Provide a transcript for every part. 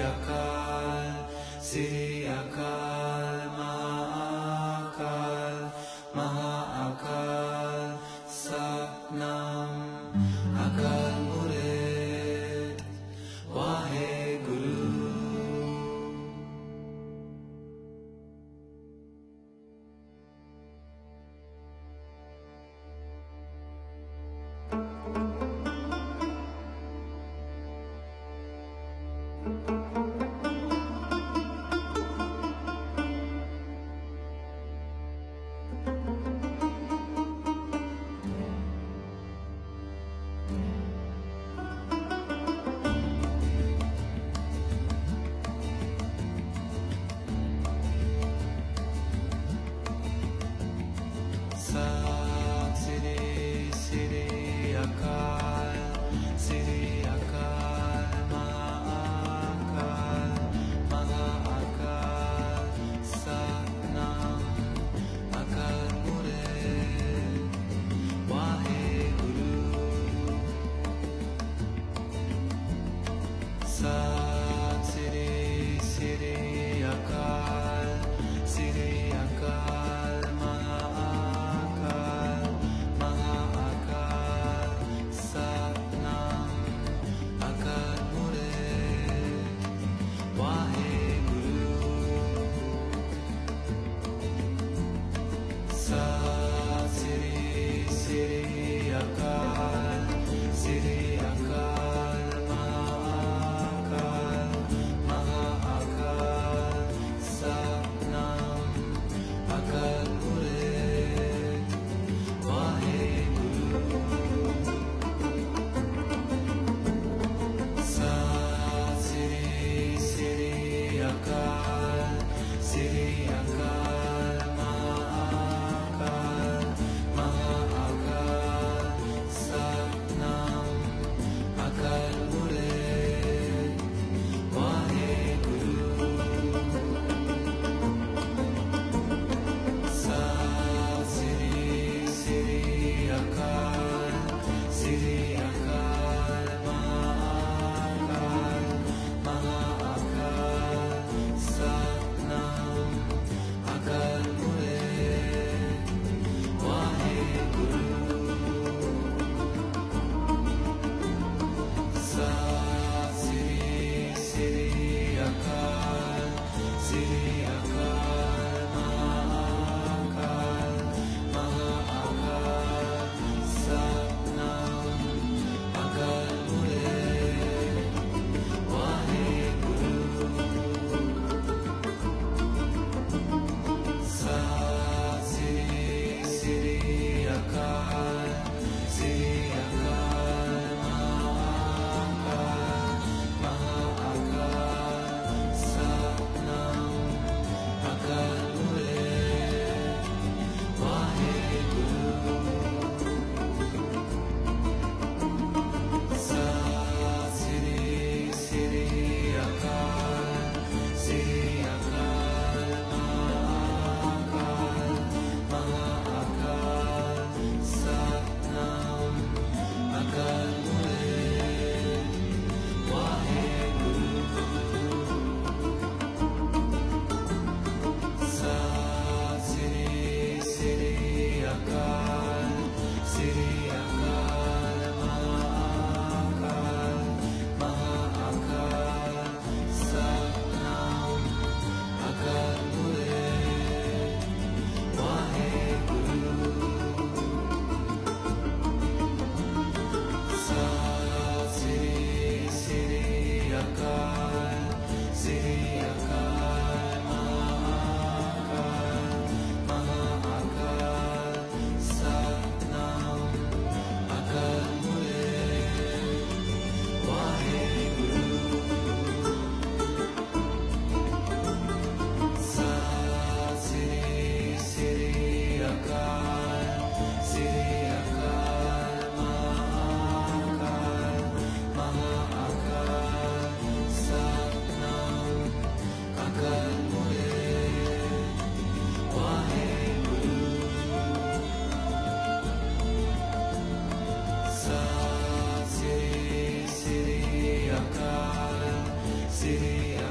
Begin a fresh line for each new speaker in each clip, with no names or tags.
Akal, Siri Akal, Maha Akal, Satnam, Akal Murid, Waheguru. Siri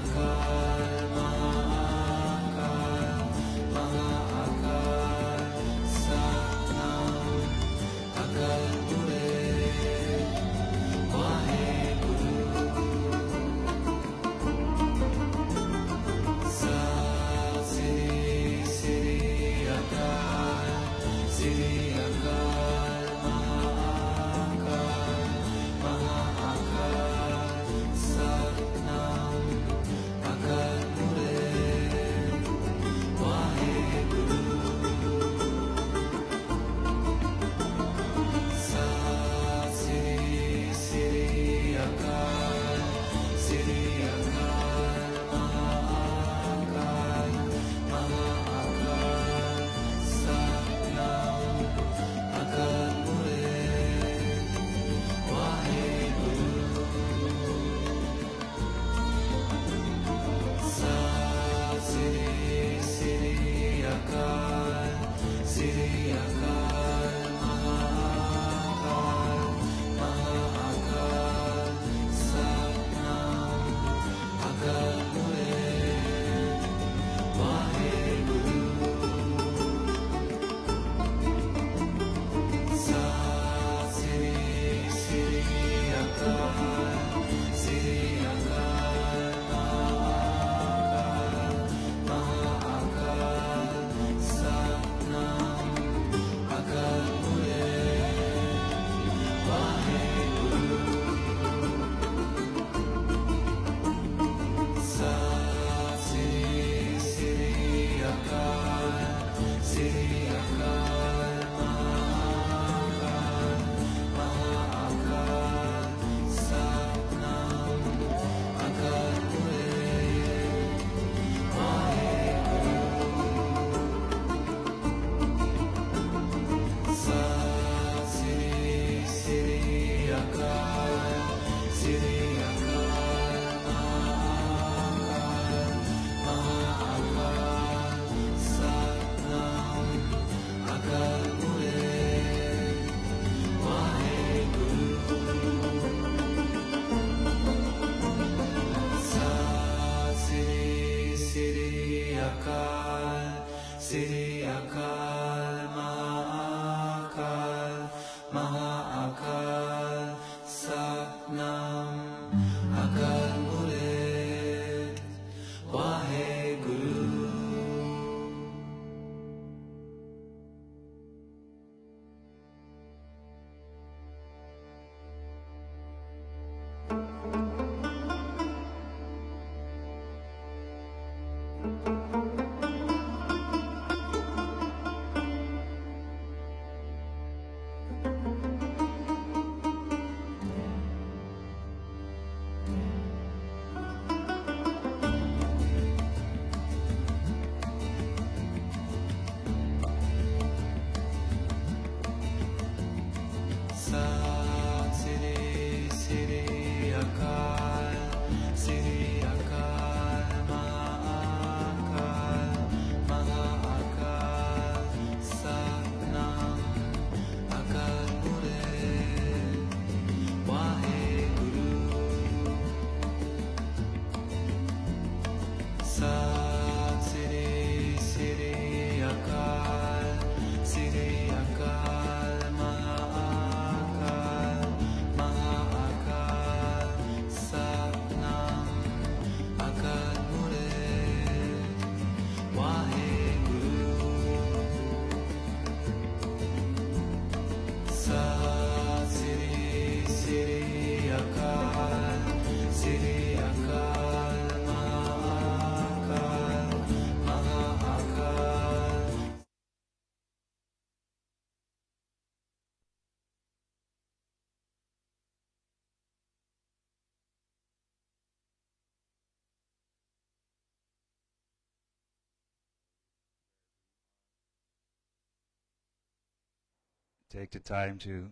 Take the time to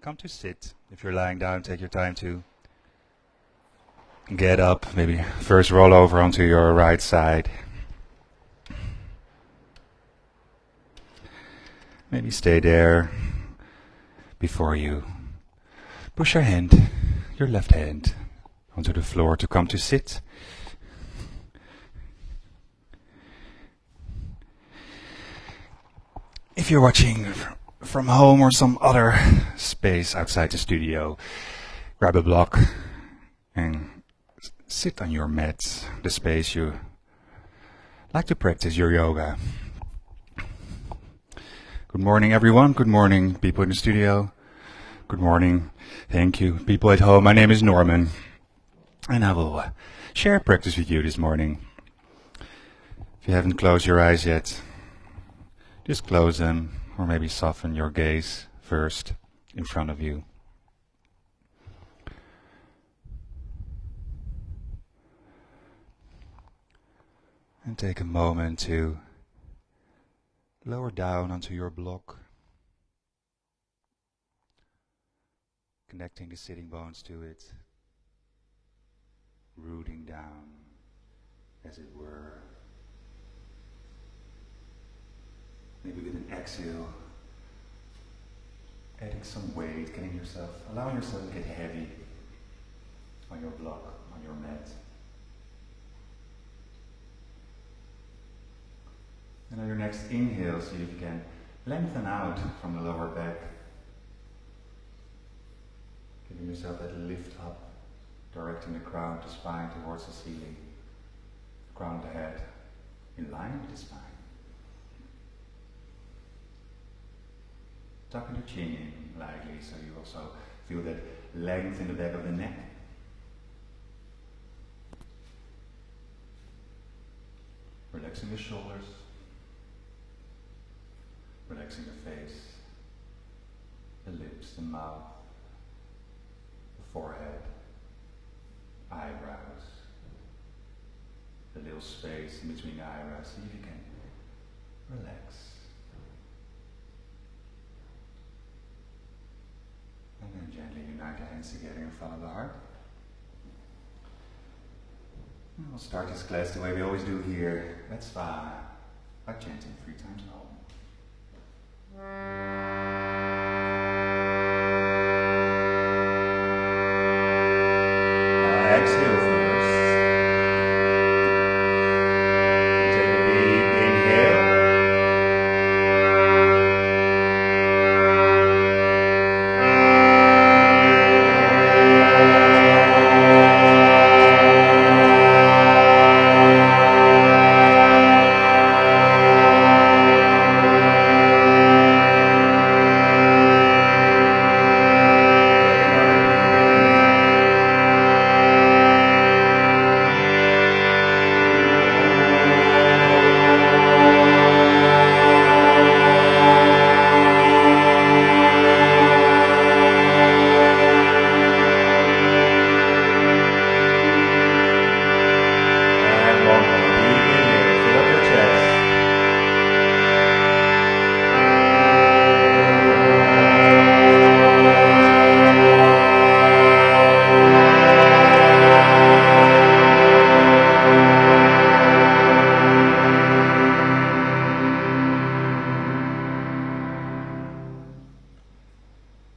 come to sit. If you're lying down, take your time to get up. Maybe first roll over onto your right side. Maybe stay there before you push your left hand, onto the floor to come to sit. If you're watching from home or some other space outside the studio, grab a block and sit on your mat, the space you like to practice your yoga. Good morning, everyone. Good morning, people in the studio. Good morning. Thank you, people at home. My name is Norman, and I will share practice with you this morning. If you haven't closed your eyes yet, just close them, or maybe soften your gaze first in front of you. And take a moment to lower down onto your block, connecting the sitting bones to it, rooting down, as it were. Maybe with an exhale, adding some weight, allowing yourself to get heavy on your block, on your mat. And on your next inhale, see if you can lengthen out from the lower back, giving yourself that lift up, directing the crown of the spine towards the ceiling, crown of the head in line with the spine. Tucking the chin in lightly so you also feel that length in the back of the neck. Relaxing the shoulders, relaxing the face, the lips, the mouth, the forehead, eyebrows, the little space in between the eyebrows. See if you can relax. And then gently unite the hands together and follow the heart. And we'll start this class the way we always do here at Svaha, by chanting 3 times Om. Exhale first. Take a deep inhale.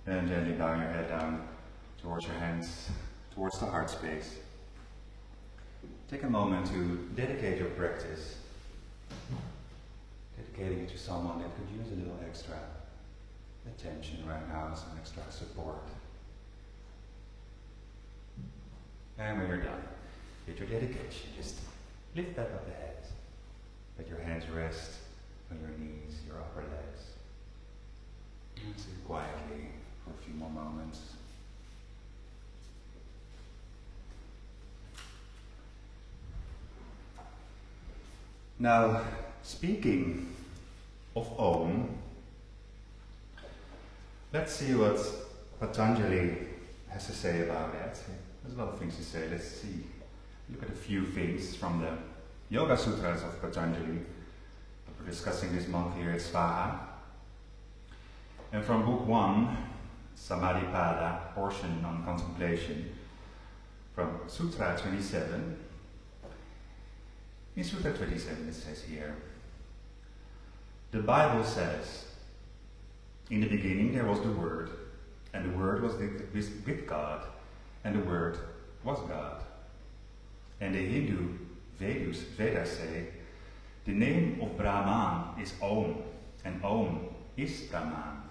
And gently bow your head down towards your hands, towards the heart space. Take a moment to dedicate your practice, dedicating it to someone that could use a little extra attention right now, some extra support. And when you're done with your dedication, just lift back up the head. Let your hands rest on your knees, your upper legs. And sit quietly for a few more moments. Now, speaking of Om, let's see what Patanjali has to say about that. There's a lot of things to say. Let's see. Look at a few things from the Yoga Sutras of Patanjali that we're discussing this month here at Svaha. And from book 1, Samadhipada, portion on contemplation, from Sutra 27. In Sutra 27 it says here, the Bible says, in the beginning there was the Word, and the Word was with God, and the Word was God. And the Hindu Vedas say, the name of Brahman is Om, and Om is Brahman.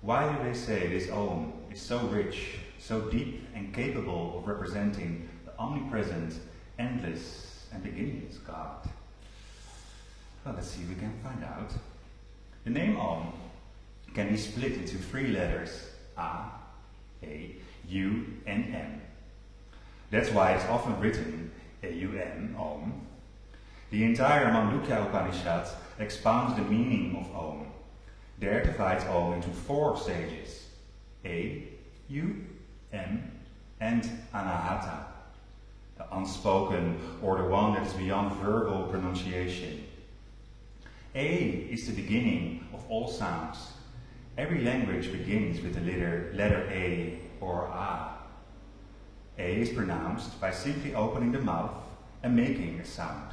Why do they say this Om is so rich, so deep and capable of representing the omnipresent, endless and beginningless God? Well, let's see if we can find out. The name Om can be split into 3 letters, A, A, U, and M. That's why it's often written A-U-M, Om. The entire Mandukya Upanishad expounds the meaning of Om. There divides Om into 4 stages, A, U, M, and Anahata, the unspoken, or the one that is beyond verbal pronunciation. A is the beginning of all sounds. Every language begins with the letter A or A. A is pronounced by simply opening the mouth and making a sound.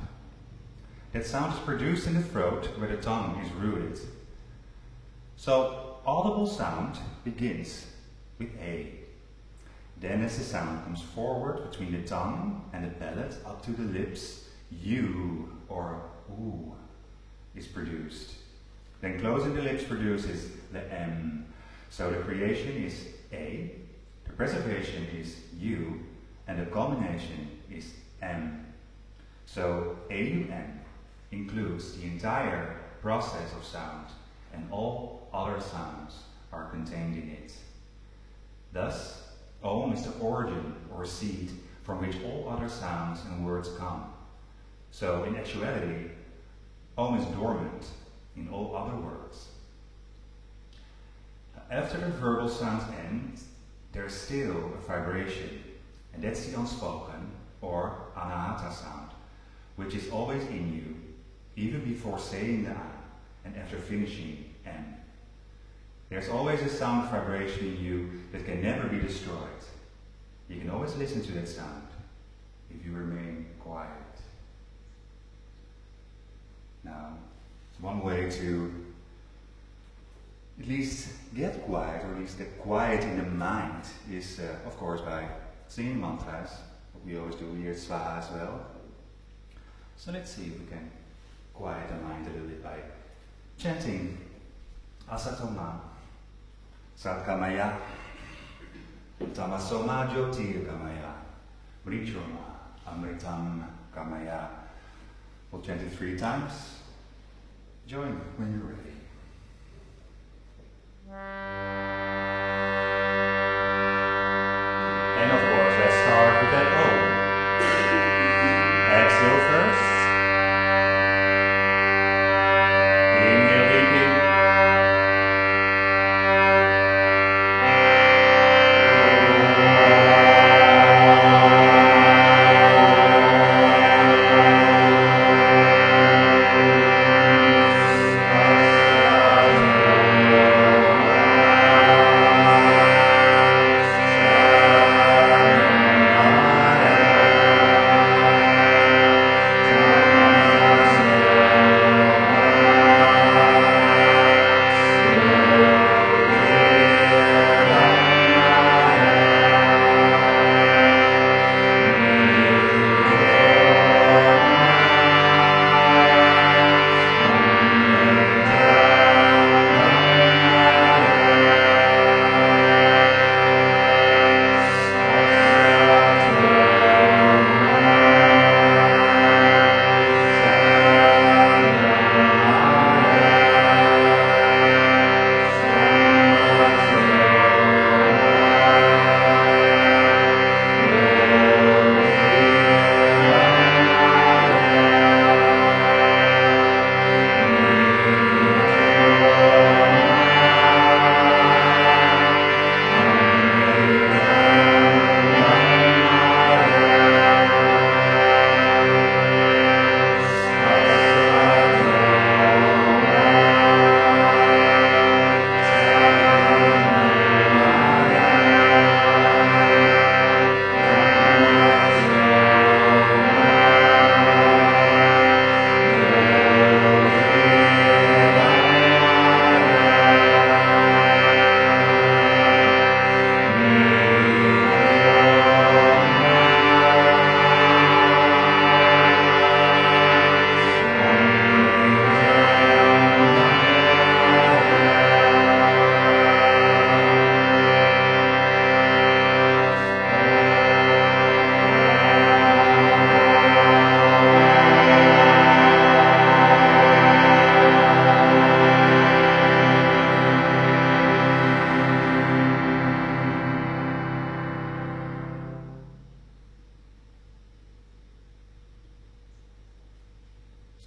That sound is produced in the throat where the tongue is rooted. So, audible sound begins with A. Then as the sound comes forward between the tongue and the palate up to the lips, U or U is produced. Then closing the lips produces the M. So the creation is A, the preservation is U, and the culmination is M. So AUM includes the entire process of sound, and all other sounds are contained in it. Thus, Om is the origin or seed from which all other sounds and words come. So in actuality, Om is dormant in all other words. After the verbal sounds end, there's still a vibration, and that's the unspoken or anahata sound, which is always in you, even before saying the A and after finishing M. There's always a sound vibration in you that can never be destroyed. You can always listen to that sound if you remain quiet. Now, one way to at least get quiet, or at least get quiet in the mind, is of course by singing mantras. We always do here at Svaha as well. So let's see if we can quiet the mind a little bit by chanting Asatoma, Satkamaya, Tamasoma Jyotirgamaya, Mrityoma, Amritam Kamaya. We'll chant it 3 times. Join when you're ready. And of course, let's start with that O. Exhale first. Inhale deeply.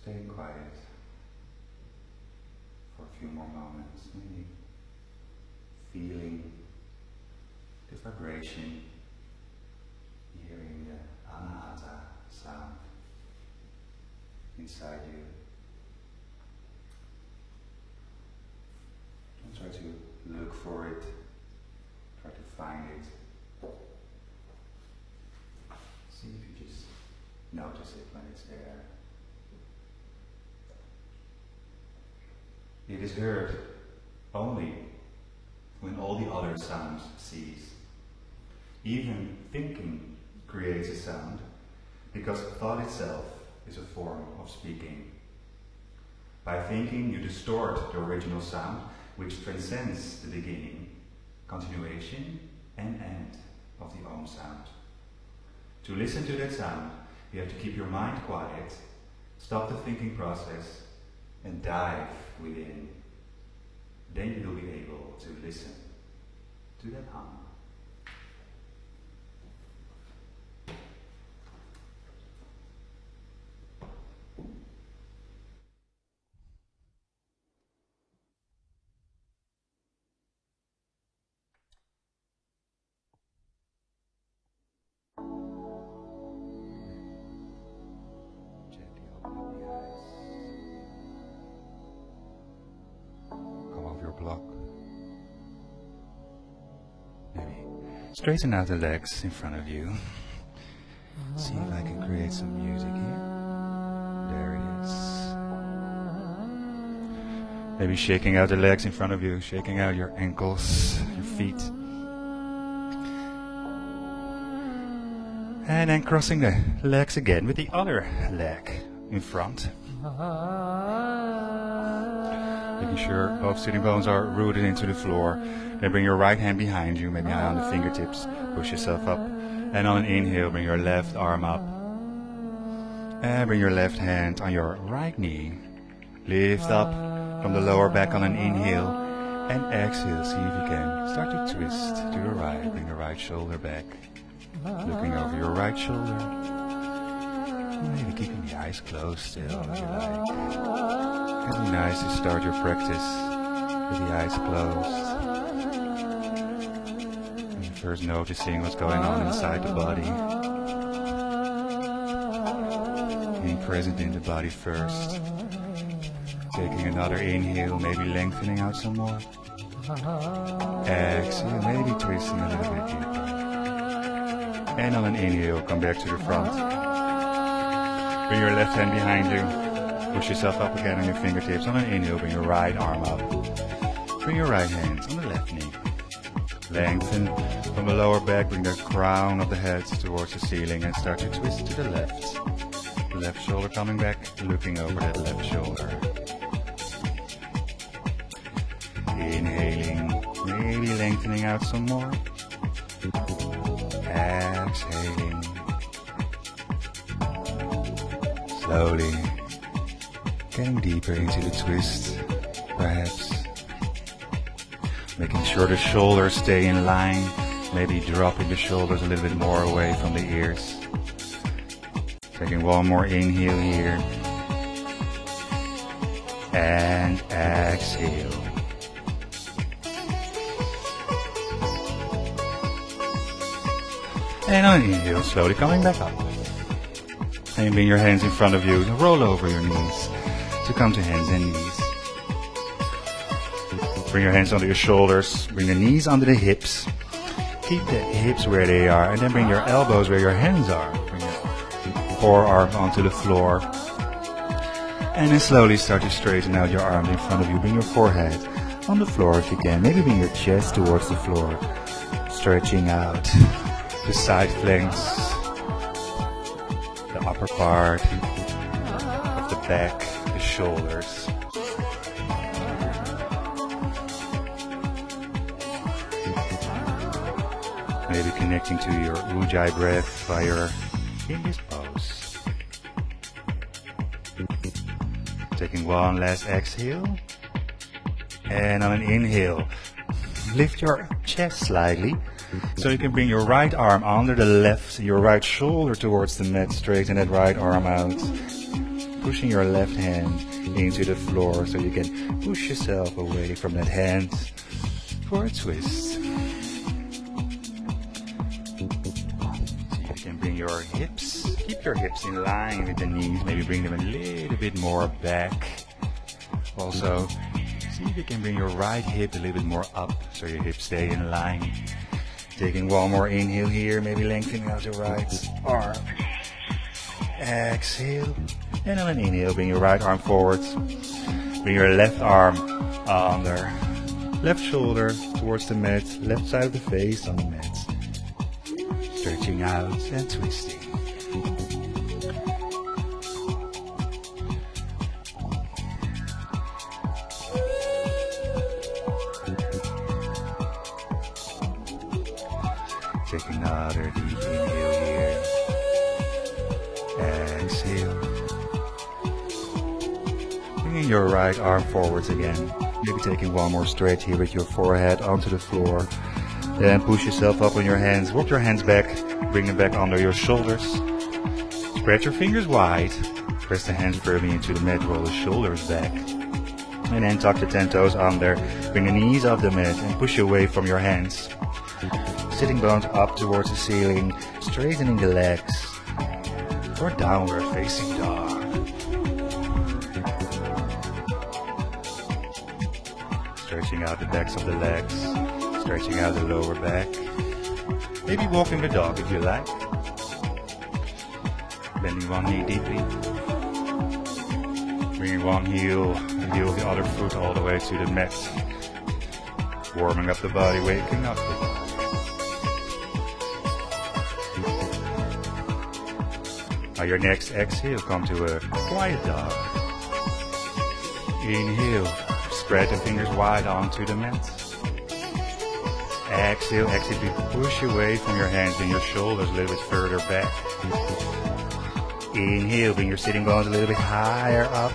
Stay quiet for a few more moments, maybe feeling the vibration, hearing the anahata inside you. Don't try to look for it, try to find it. See if you just notice it when it's there. It is heard only when all the other sounds cease. Even thinking creates a sound, because thought itself is a form of speaking. By thinking, you distort the original sound, which transcends the beginning, continuation, and end of the Om sound. To listen to that sound, you have to keep your mind quiet, stop the thinking process, and dive within. Then you will be able to listen to that hum. Gently open up the eyes. Come off your block. Maybe straighten out the legs in front of you. See if I can create some music here. There it is. Maybe shaking out the legs in front of you, shaking out your ankles, your feet. And then crossing the legs again with the other leg in front. Making sure both sitting bones are rooted into the floor. Then bring your right hand behind you, maybe on the fingertips. Push yourself up. And on an inhale, bring your left arm up. And bring your left hand on your right knee. Lift up from the lower back on an inhale. And exhale, see if you can start to twist to the right. Bring the right shoulder back. Looking over your right shoulder. Maybe keeping the eyes closed still if you like. It can be nice to start your practice with the eyes closed. And first noticing what's going on inside the body. Being present in the body first. Taking another inhale, maybe lengthening out some more. Exhale, maybe twisting a little bit deeper. And on an inhale, come back to the front. Bring your left hand behind you. Push yourself up again on your fingertips. On an inhale, bring your right arm up. Bring your right hand on the left knee. Lengthen from the lower back. Bring the crown of the head towards the ceiling and start to twist to the left. Left shoulder coming back, looking over that left shoulder. Inhaling, maybe lengthening out some more. Exhaling. Slowly getting deeper into the twist, perhaps. Making sure the shoulders stay in line, maybe dropping the shoulders a little bit more away from the ears. Taking one more inhale here. And exhale. And on an inhale, slowly coming back up. And bring your hands in front of you and roll over your knees to come to hands and knees. Bring your hands under your shoulders, bring the knees under the hips. Keep the hips where they are and then bring your elbows where your hands are. Bring your forearms onto the floor. And then slowly start to straighten out your arms in front of you. Bring your forehead on the floor if you can. Maybe bring your chest towards the floor. Stretching out the side flanks, the upper part of the back, the shoulders. Maybe connecting to your Ujjayi breath while you're in this pose. Taking one last exhale. And on an inhale, lift your chest slightly. So you can bring your right arm under the left, your right shoulder towards the mat, straighten that right arm out. Pushing your left hand into the floor so you can push yourself away from that hand for a twist. So you can bring your hips. Keep your hips in line with the knees. Maybe bring them a little bit more back. Also, see if you can bring your right hip a little bit more up so your hips stay in line. Taking one more inhale here, maybe lengthening out your right arm. Exhale. And on an inhale, bring your right arm forward. Bring your left arm under. Left shoulder towards the mat. Left side of the face on the mat. Stretching out and twisting. Take another deep inhale here. Exhale. Bringing your right arm forwards again. Maybe taking one more stretch here with your forehead onto the floor. Then push yourself up on your hands. Walk your hands back. Bring them back under your shoulders. Spread your fingers wide. Press the hands firmly into the mat. Roll the shoulders back. And then tuck the 10 toes under. Bring the knees off the mat and push away from your hands. Sitting bones up towards the ceiling. Straightening the legs. For downward facing dog. Stretching out the backs of the legs. Stretching out the lower back. Maybe walking the dog if you like. Bending one knee deeply. Bringing one heel and heel of the other foot all the way to the mat. Warming up the body, waking up the body. On your next exhale, come to a quiet dog. Inhale, spread the fingers wide onto the mat. Exhale, exhale, push away from your hands, bring your shoulders a little bit further back. Inhale, bring your sitting bones a little bit higher up.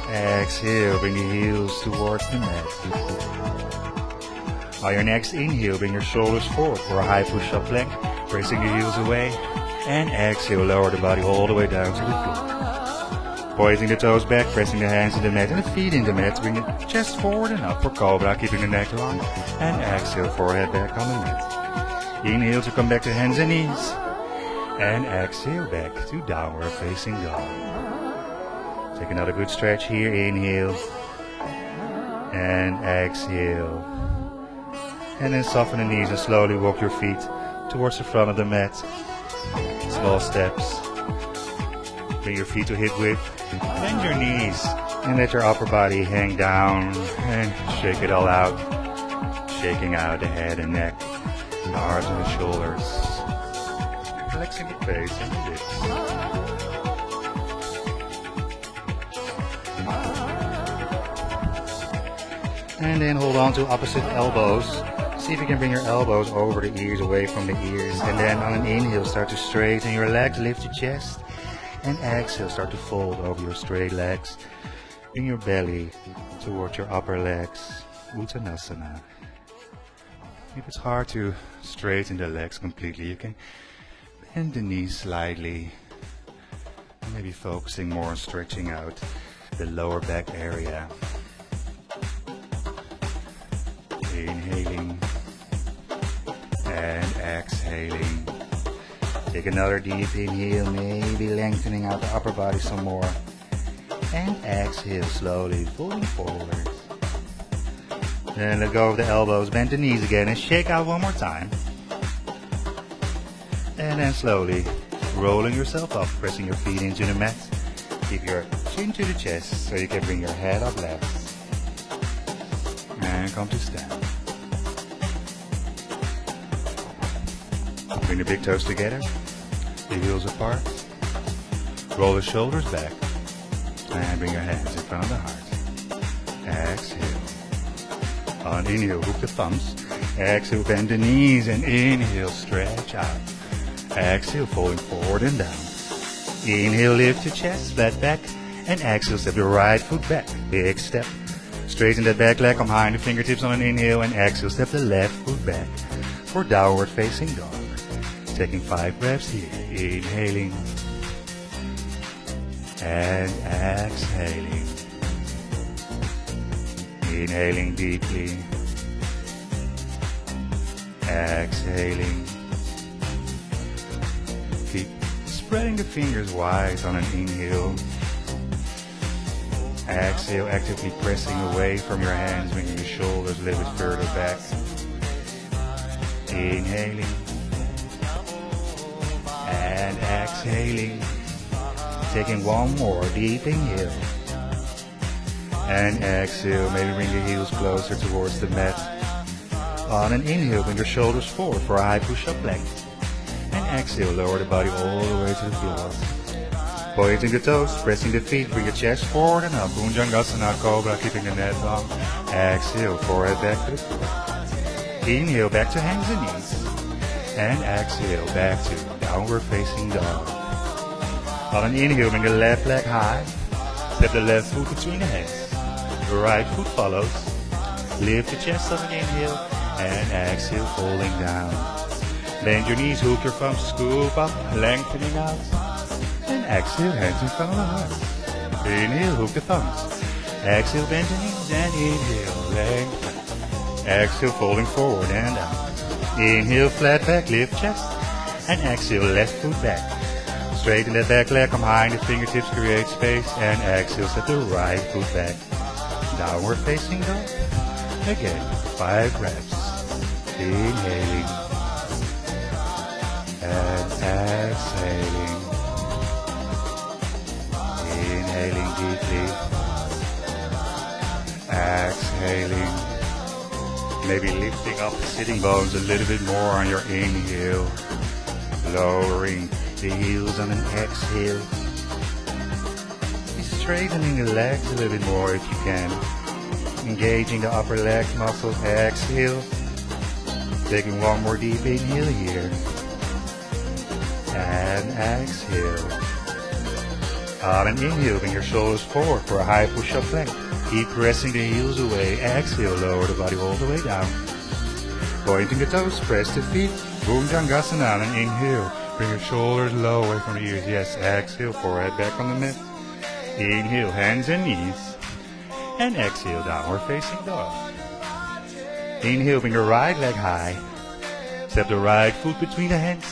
Exhale, bring the heels towards the mat. On your next inhale, bring your shoulders forward for a high push-up plank, pressing your heels away. And exhale, lower the body all the way down to the floor. Pointing the toes back, pressing the hands in the mat and the feet in the mat. Bring the chest forward and up for cobra, keeping the neck long. And exhale, forehead back on the mat. Inhale to come back to hands and knees. And exhale back to downward facing dog. Take another good stretch here. Inhale. And exhale. And then soften the knees and slowly walk your feet towards the front of the mat. Small steps. Bring your feet to hip width. Bend your knees and let your upper body hang down and shake it all out. Shaking out the head and neck, the arms and the shoulders. Relaxing the face and the lips. And then hold on to opposite elbows. See if you can bring your elbows over the ears, away from the ears. And then on an inhale, start to straighten your legs, lift your chest. And exhale, start to fold over your straight legs. Bring your belly towards your upper legs. Uttanasana. If it's hard to straighten the legs completely, you can bend the knees slightly. Maybe focusing more on stretching out the lower back area. Inhaling and exhaling. Take another deep inhale, maybe lengthening out the upper body some more. And exhale slowly, folding forward. Then let go of the elbows, bend the knees again and shake out one more time. And then slowly rolling yourself up, pressing your feet into the mat. Keep your chin to the chest so you can bring your head up left. And come to stand. Bring the big toes together, the heels apart. Roll the shoulders back. And bring your hands in front of the heart. Exhale. On inhale, hook the thumbs. Exhale, bend the knees and inhale, stretch out. Exhale, folding forward and down. Inhale, lift your chest, flat back. And exhale, step your right foot back. Big step. Straighten that back leg, come high in the fingertips on an inhale. And exhale, step the left foot back for downward facing dog. Taking 5 breaths here. Inhaling. And exhaling. Inhaling deeply. Exhaling. feet, spreading the fingers wide on an inhale. Exhale, actively pressing away from your hands, bringing your shoulders a little bit further back. Inhaling and exhaling. Taking one more deep inhale. And exhale, maybe bring your heels closer towards the mat. On an inhale, bring your shoulders forward for a high push-up plank. And exhale, lower the body all the way to the floor. Pointing the toes, pressing the feet, bring your chest forward and up. Bhujangasana Cobra, keeping the net long. Exhale, forehead back to the floor. Inhale, back to hands and knees. And exhale, back to downward facing dog. On an inhale, bring the left leg high. Step the left foot between the hands. The right foot follows. Lift the chest on an inhale and exhale, folding down. Bend your knees, hook your thumbs, scoop up, lengthening out. And exhale, hands in front of the heart. Inhale, hook the thumbs. Exhale, bend the knees and inhale, lengthen. Exhale, folding forward and down. Inhale, flat back, lift chest. And exhale, left foot back. Straighten that back leg, come high in the fingertips, create space. And exhale, set the right foot back. Downward facing dog. Again, 5 reps. Inhaling. And exhaling. Inhaling deeply. Exhaling. Maybe lifting up the sitting bones a little bit more on your inhale. Lowering the heels on an exhale. Be straightening the legs a little bit more if you can. Engaging the upper leg muscles. Exhale. Taking one more deep inhale here. And exhale. On an inhale, bring your shoulders forward for a high push-up plank. Keep pressing the heels away. Exhale, lower the body all the way down. Pointing the toes, press the feet. Bhujangasana on an inhale. Bring your shoulders low away from the ears. Yes, exhale, forehead back on the mat. Inhale, hands and knees. And exhale, downward facing dog. Inhale, bring your right leg high. Step the right foot between the hands.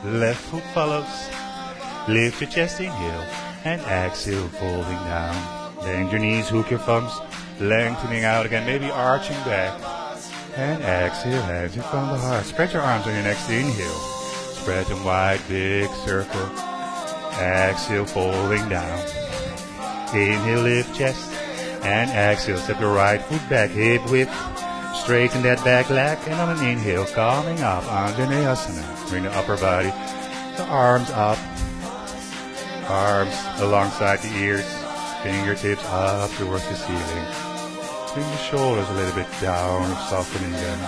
Left foot follows. Lift your chest, inhale. And exhale, folding down. Bend your knees, hook your thumbs. Lengthening out again, maybe arching back. And exhale, hands in front of the heart. Spread your arms on your next inhale. Spread them wide, big circle. Exhale, folding down. Inhale, lift chest. And exhale, step the right foot back, hip width. Straighten that back leg. And on an inhale, coming up, Anjaneyasana. Bring the upper body, the arms up. Arms alongside the ears. Fingertips up towards the ceiling. Bring the shoulders a little bit down, softening them.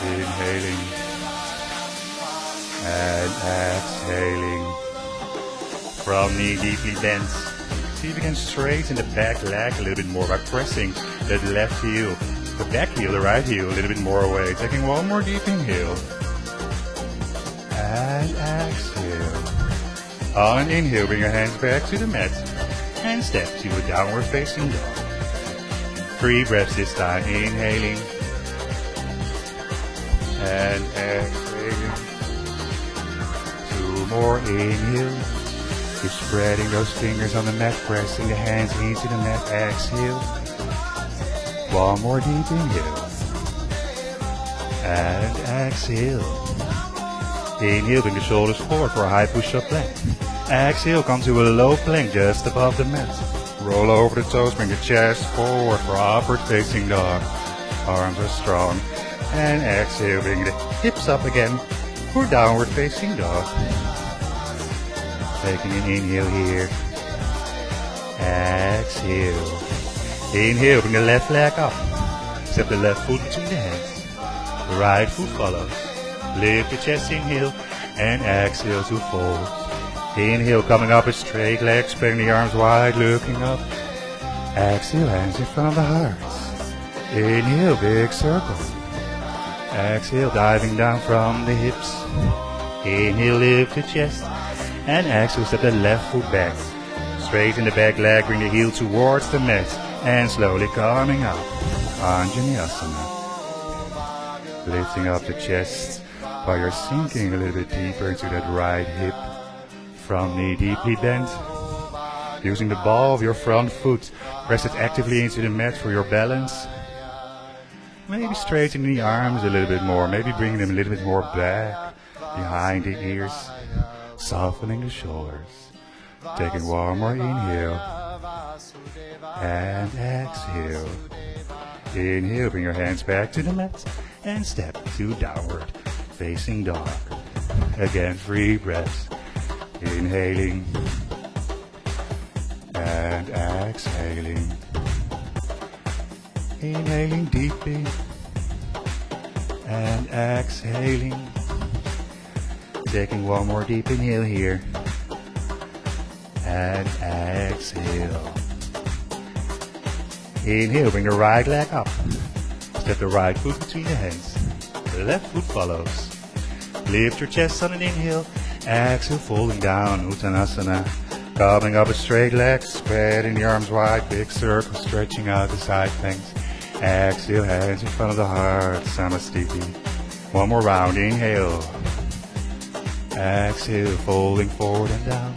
Inhaling. And exhaling. From knee deeply bent. See if you can straighten the back leg a little bit more by pressing that left heel, the back heel, the right heel a little bit more away. Taking one more deep inhale. And exhale. On an inhale, bring your hands back to the mat. And step to a downward facing dog. 3 breaths this time. Inhaling. And exhaling. 2 more. Inhale. Keep spreading those fingers on the mat, pressing the hands into the mat. Exhale. 1 more deep inhale. And exhale. Inhale, bring the shoulders forward for a high push-up plank. Exhale, come to a low plank just above the mat. Roll over the toes, bring the chest forward for upward facing dog. Arms are strong. And exhale, bring the hips up again for downward facing dog. Taking an inhale here. Exhale. Inhale, bring the left leg up. Step the left foot between the hands. The right foot follows. Lift the chest, inhale. And exhale to fold. Inhale, coming up with straight legs, spreading the arms wide, looking up. Exhale, hands in front of the heart. Inhale, big circle. Exhale, diving down from the hips. Inhale, lift the chest. And exhale, step the left foot back. Straighten the back leg, bring the heel towards the mat. And slowly coming up. Anjaneyasana. Lifting up the chest while you're sinking a little bit deeper into that right hip. front knee deeply bent. Using the ball of your front foot, press it actively into the mat for your balance. Maybe straighten the arms a little bit more, maybe bring them a little bit more back behind the ears, softening the shoulders. Taking one more inhale and exhale. Inhale, bring your hands back to the mat and step to downward facing dog. Again, 3 breaths. Inhaling and exhaling. Inhaling deeply and exhaling. Taking one more deep inhale here and exhale. Inhale, bring the right leg up. Step the right foot between the hands. The left foot follows. Lift your chest on an inhale. Exhale, folding down, Uttanasana. Coming up a straight leg, spreading the arms wide, big circle, stretching out the side planks. Exhale, hands in front of the heart, Samastiti. One more round, inhale. Exhale, folding forward and down.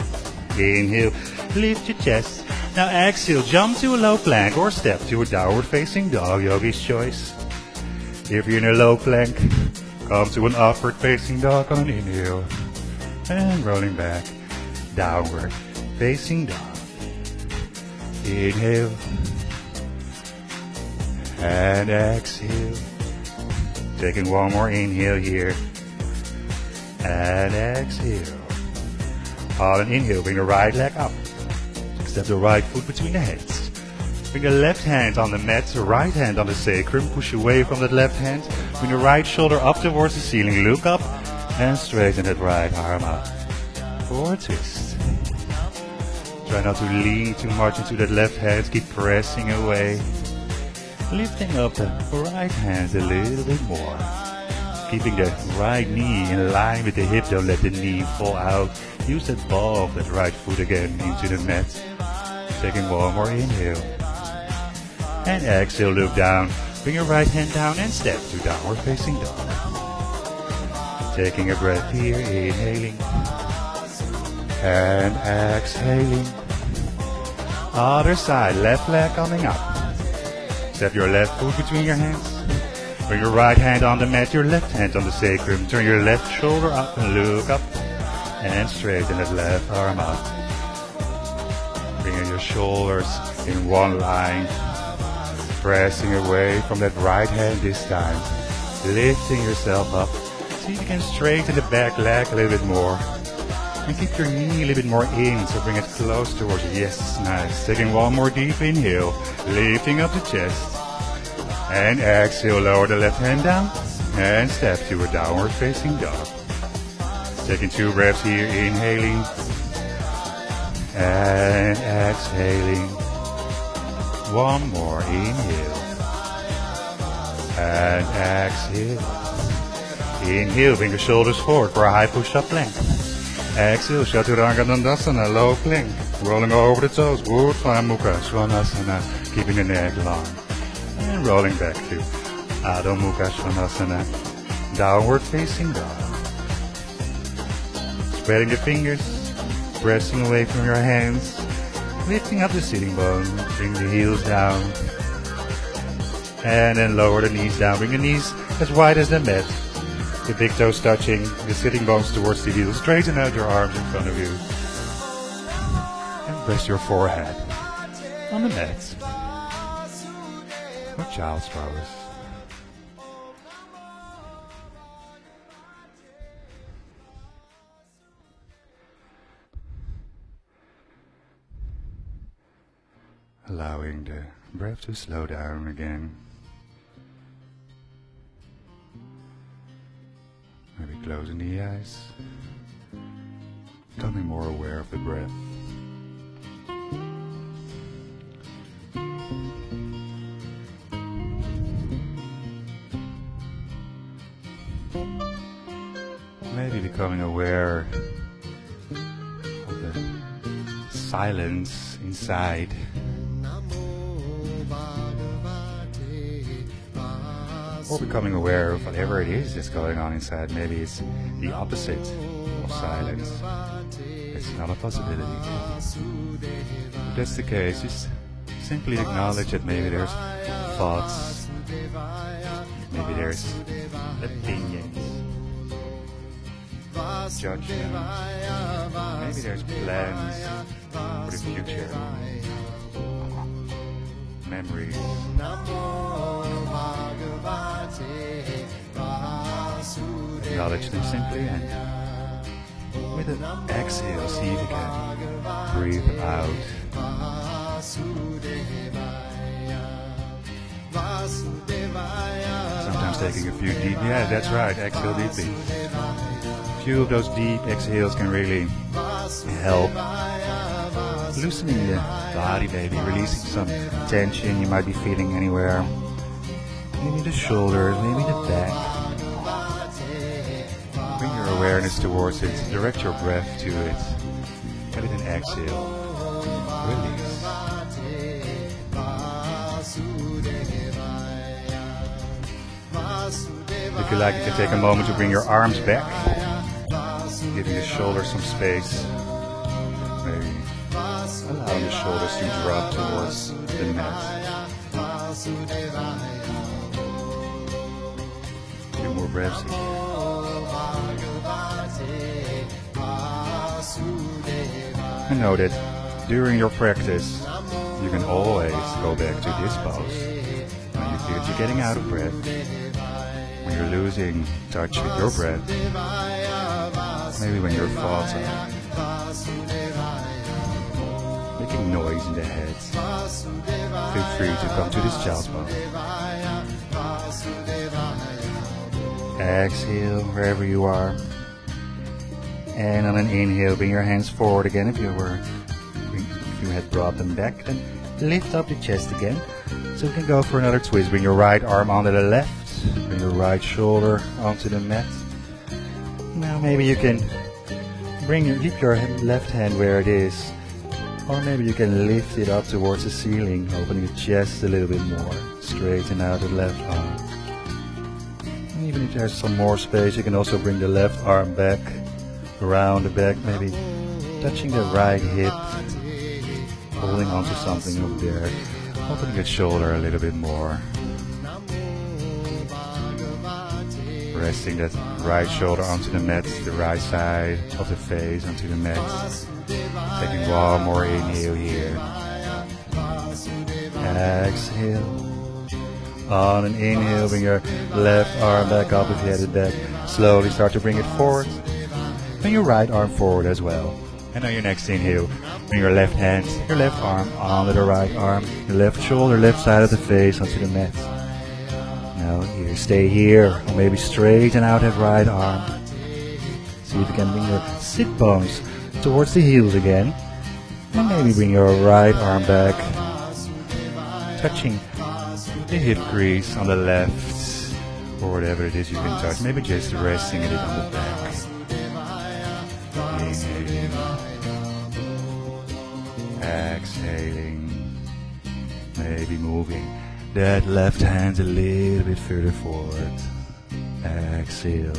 Inhale, lift your chest. Now exhale, jump to a low plank or step to a downward facing dog, yogi's choice. If you're in a low plank, come to an upward facing dog on an inhale. And rolling back, downward facing dog. Inhale. And exhale. Taking one more inhale here. And exhale. On an inhale, bring the right leg up. Step the right foot between the hands. Bring the left hand on the mat, the right hand on the sacrum. Push away from that left hand. Bring the right shoulder up towards the ceiling. Look up and straighten that right arm up for a twist. Try not to lean too much into that left hand. Keep pressing away. Lifting up the right hand a little bit more. Keeping the right knee in line with the hip. Don't let the knee fall out. Use that ball of that right foot again into the mat. Taking one more inhale. And exhale, look down. Bring your right hand down and step to downward facing dog. Taking a breath here, inhaling. And exhaling. Other side, left leg coming up. Step your left foot between your hands. Bring your right hand on the mat, your left hand on the sacrum. Turn your left shoulder up and look up. And straighten that left arm out. Bringing your shoulders in one line. Pressing away from that right hand this time. Lifting yourself up. See if you can straighten the back leg a little bit more. And keep your knee a little bit more in, so bring it close towards you. Yes, nice. Taking one more deep inhale. Lifting up the chest. And exhale, lower the left hand down. And step to a downward facing dog. Taking 2 breaths here, inhaling. And exhaling. One more inhale. And exhale. Inhale, bring the shoulders forward for a high push-up plank. Exhale, Chaturanga Dandasana, low plank. Rolling over the toes, Urdhva Mukha Svanasana. Keeping the neck long. And rolling back to Adho Mukha Svanasana. Downward facing dog. Spreading the fingers, pressing away from your hands. Lifting up the sitting bone, bring the heels down. And then lower the knees down. Bring the knees as wide as the mat. The big toes touching, the sitting bones towards the heels. Straighten out your arms in front of you. And press your forehead on the mat. For child's pose. Allowing the breath to slow down again. Maybe closing the eyes. Becoming more aware of the breath. Maybe becoming aware of the silence inside. Or becoming aware of whatever it is that's going on inside. Maybe it's the opposite of silence. It's not a possibility. If that's the case, just simply acknowledge that maybe there's thoughts, maybe there's opinions, judgment, maybe there's plans for the future, memories. Acknowledge them simply, and with an exhale, see if you can breathe out. Sometimes taking a few deep, yeah, that's right, exhale deeply. A few of those deep exhales can really help loosening the body, maybe releasing some tension you might be feeling anywhere. Maybe the shoulders, maybe the back. Bring your awareness towards it, direct your breath to it. And with an exhale, release. If you like, you can take a moment to bring your arms back, giving the shoulders some space. Maybe allowing the shoulders to drop towards the mat. A few more breaths here. And know that during your practice, you can always go back to this pose. When you feel that you're getting out of breath, when you're losing touch with your breath, maybe when your thoughts are making noise in the head, feel free to come to this child's pose. Exhale wherever you are. And on an inhale, bring your hands forward again. If you had brought them back, then lift up the chest again. So we can go for another twist. Bring your right arm onto the left. Bring your right shoulder onto the mat. Now maybe you can keep your left hand where it is. Or maybe you can lift it up towards the ceiling, opening the chest a little bit more. Straighten out the left arm. And even if there's some more space, you can also bring the left arm back, around the back, maybe touching the right hip, holding onto something over there, opening the shoulder a little bit more. Resting that right shoulder onto the mat, the right side of the face onto the mat. Taking one more inhale here. Exhale. On an inhale, bring your left arm back up if you had it back. Slowly start to bring it forward. Bring your right arm forward as well. And on your next inhale, bring your left hand, your left arm onto the right arm. Your left shoulder, left side of the face onto the mat. Now here, stay here, or maybe straighten out that right arm. See if you can bring your sit bones towards the heels again. And maybe bring your right arm back, touching the hip crease on the left, or whatever it is you can touch. Maybe just resting it on the back. Inhaling. Exhaling. Maybe moving that left hand a little bit further forward. Exhale.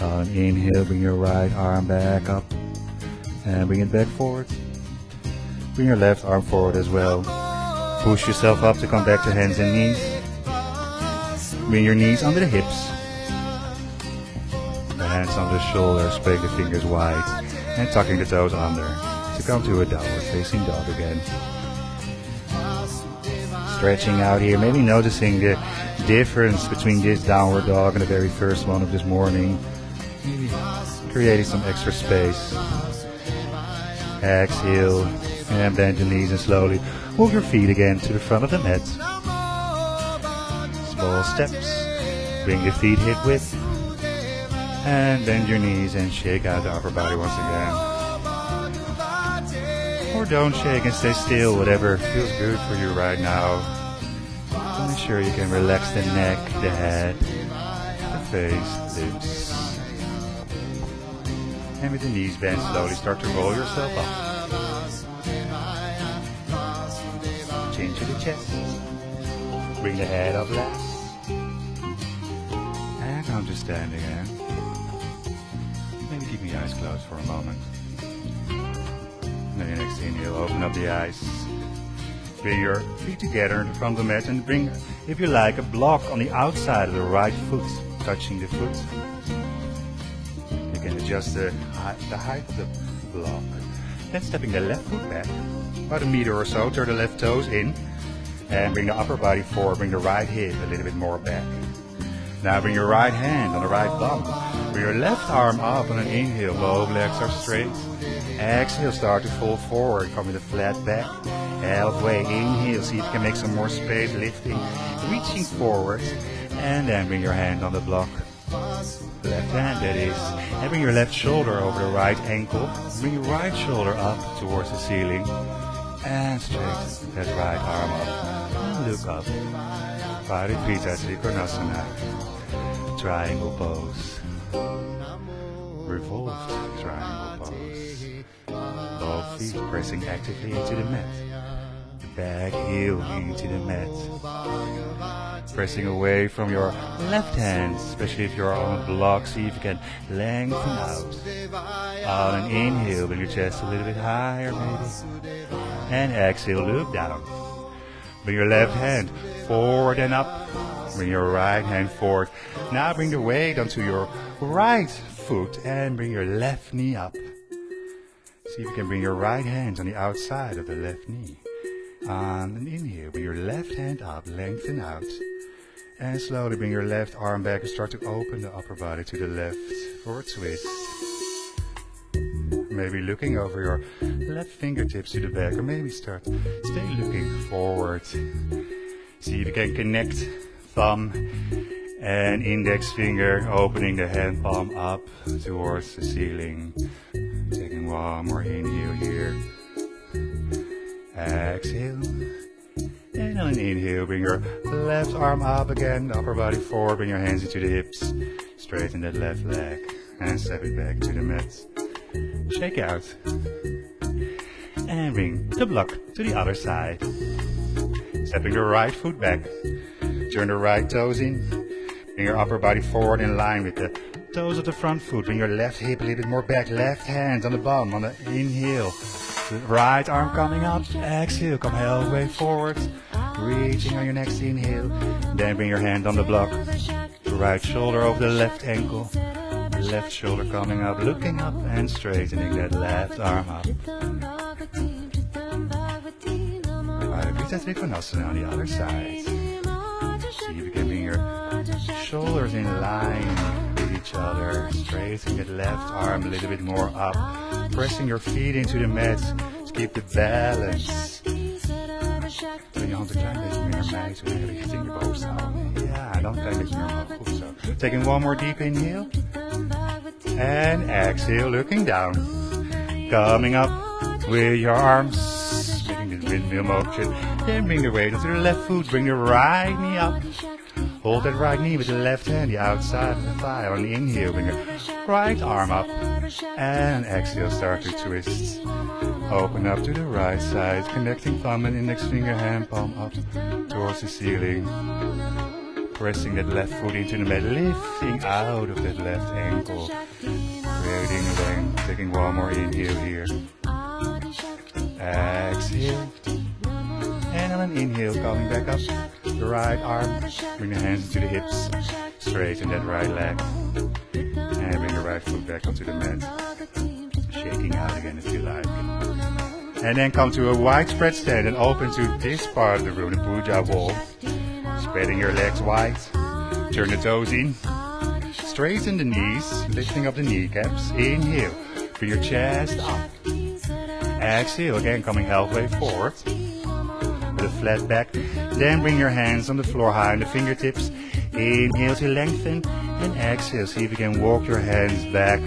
On inhale, bring your right arm back up and bring it back forward. Bring your left arm forward as well. Push yourself up to come back to hands and knees. Bring your knees under the hips. The hands on the shoulders, spread the fingers wide and tucking the toes under to come to a downward facing dog again. Stretching out here, maybe noticing the difference between this downward dog and the very first one of this morning. Maybe creating some extra space. Exhale and bend your knees and slowly move your feet again to the front of the mat. Small steps. Bring your feet hip width. And bend your knees and shake out the upper body once again. Or don't shake and stay still, whatever feels good for you right now. So make sure you can relax the neck, the head, the face, lips. And with the knees bent, slowly start to roll yourself up. Chin to the chest. Bring the head up last. And come to stand again. Maybe keeping the eyes closed for a moment. Then your next inhale, open up the eyes. Bring your feet together in front of the mat and bring, if you like, a block on the outside of the right foot, touching the foot. You can adjust the height of the block. Then stepping the left foot back, about a meter or so, turn the left toes in, and bring the upper body forward, bring the right hip a little bit more back. Now bring your right hand on the right bum. Bring your left arm up on an inhale, both legs are straight. Exhale, start to fold forward, come with a flat back. Halfway, inhale, see if you can make some more space, lifting, reaching forward. And then bring your hand on the block. Left hand, that is. And bring your left shoulder over the right ankle. Bring your right shoulder up towards the ceiling. And straighten that right arm up. And look up. Parivrita Trikonasana. Triangle pose. Revolved triangle pose. Both feet pressing actively into the mat. The back heel into the mat. Pressing away from your left hand, especially if you're on a block, see if you can lengthen out. On an inhale, bring your chest a little bit higher maybe. And exhale, look down. Bring your left hand forward and up. Bring your right hand forward. Now bring the weight onto your right foot and bring your left knee up. See if you can bring your right hand on the outside of the left knee. On an inhale, bring your left hand up, lengthen out. And slowly bring your left arm back and start to open the upper body to the left for a twist. Maybe looking over your left fingertips to the back, or maybe stay looking forward. See if you can connect thumb and index finger, opening the hand palm up towards the ceiling. Taking one more inhale here. Exhale. And on an inhale, bring your left arm up again, the upper body forward, bring your hands into the hips. Straighten that left leg and step it back to the mat. Shake out. And bring the block to the other side. Stepping the right foot back. Turn the right toes in. Bring your upper body forward in line with the toes of the front foot. Bring your left hip a little bit more back. Left hand on the bum on the inhale. The right arm coming up. Exhale, come halfway forward. Reaching on your next inhale. Then bring your hand on the block. The right shoulder over the left ankle. Left shoulder coming up, looking up and straightening that left arm up. Parivrita Trikonasana on the other side. See if you can bring your shoulders in line with each other. Straightening that left arm a little bit more up. Pressing your feet into the mat to keep the balance. Kun je hand een klein beetje meer naar mij toe en richting je bovenste arm. Ja, dan een klein beetje meer omhoog. Goed zo. Taking one more deep inhale. And exhale, looking down. Coming up with your arms. Making the windmill motion. Then bring the weight onto the left foot. Bring the right knee up. Hold that right knee with the left hand, the outside of the thigh. On the inhale, bring your right arm up. And exhale, start to twist. Open up to the right side, connecting thumb and index finger, hand palm up towards the ceiling. Pressing that left foot into the mat, lifting out of that left ankle. Creating a length, taking one more inhale here. Exhale. And on an inhale, coming back up. The right arm, bring the hands into the hips. Straighten that right leg. And bring the right foot back onto the mat. Shaking out again if you like. And then come to a wide spread stand and open to this part of the room, the puja wall. Spreading your legs wide. Turn the toes in. Straighten the knees, lifting up the kneecaps. Inhale, bring your chest up. Exhale, again coming halfway forward. With a flat back. Then bring your hands on the floor high on the fingertips. Inhale to lengthen. And exhale, see if you can walk your hands back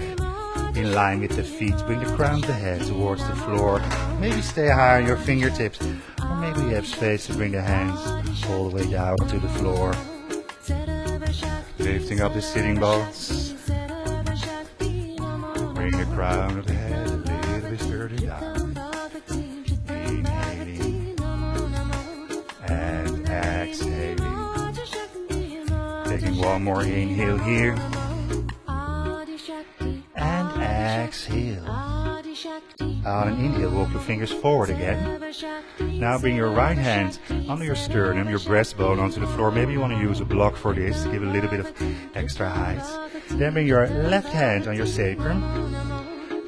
in line with the feet. Bring the crown of the head towards the floor. Maybe stay high on your fingertips. Or maybe you have space to bring the hands all the way down to the floor. Lifting up the sitting bones. Bring the crown of the head a little bit further down. Inhaling. And exhaling. Taking one more inhale here. And On an inhale, walk your fingers forward again. Now bring your right hand under your sternum, your breastbone onto the floor. Maybe you want to use a block for this to give a little bit of extra height. Then bring your left hand on your sacrum.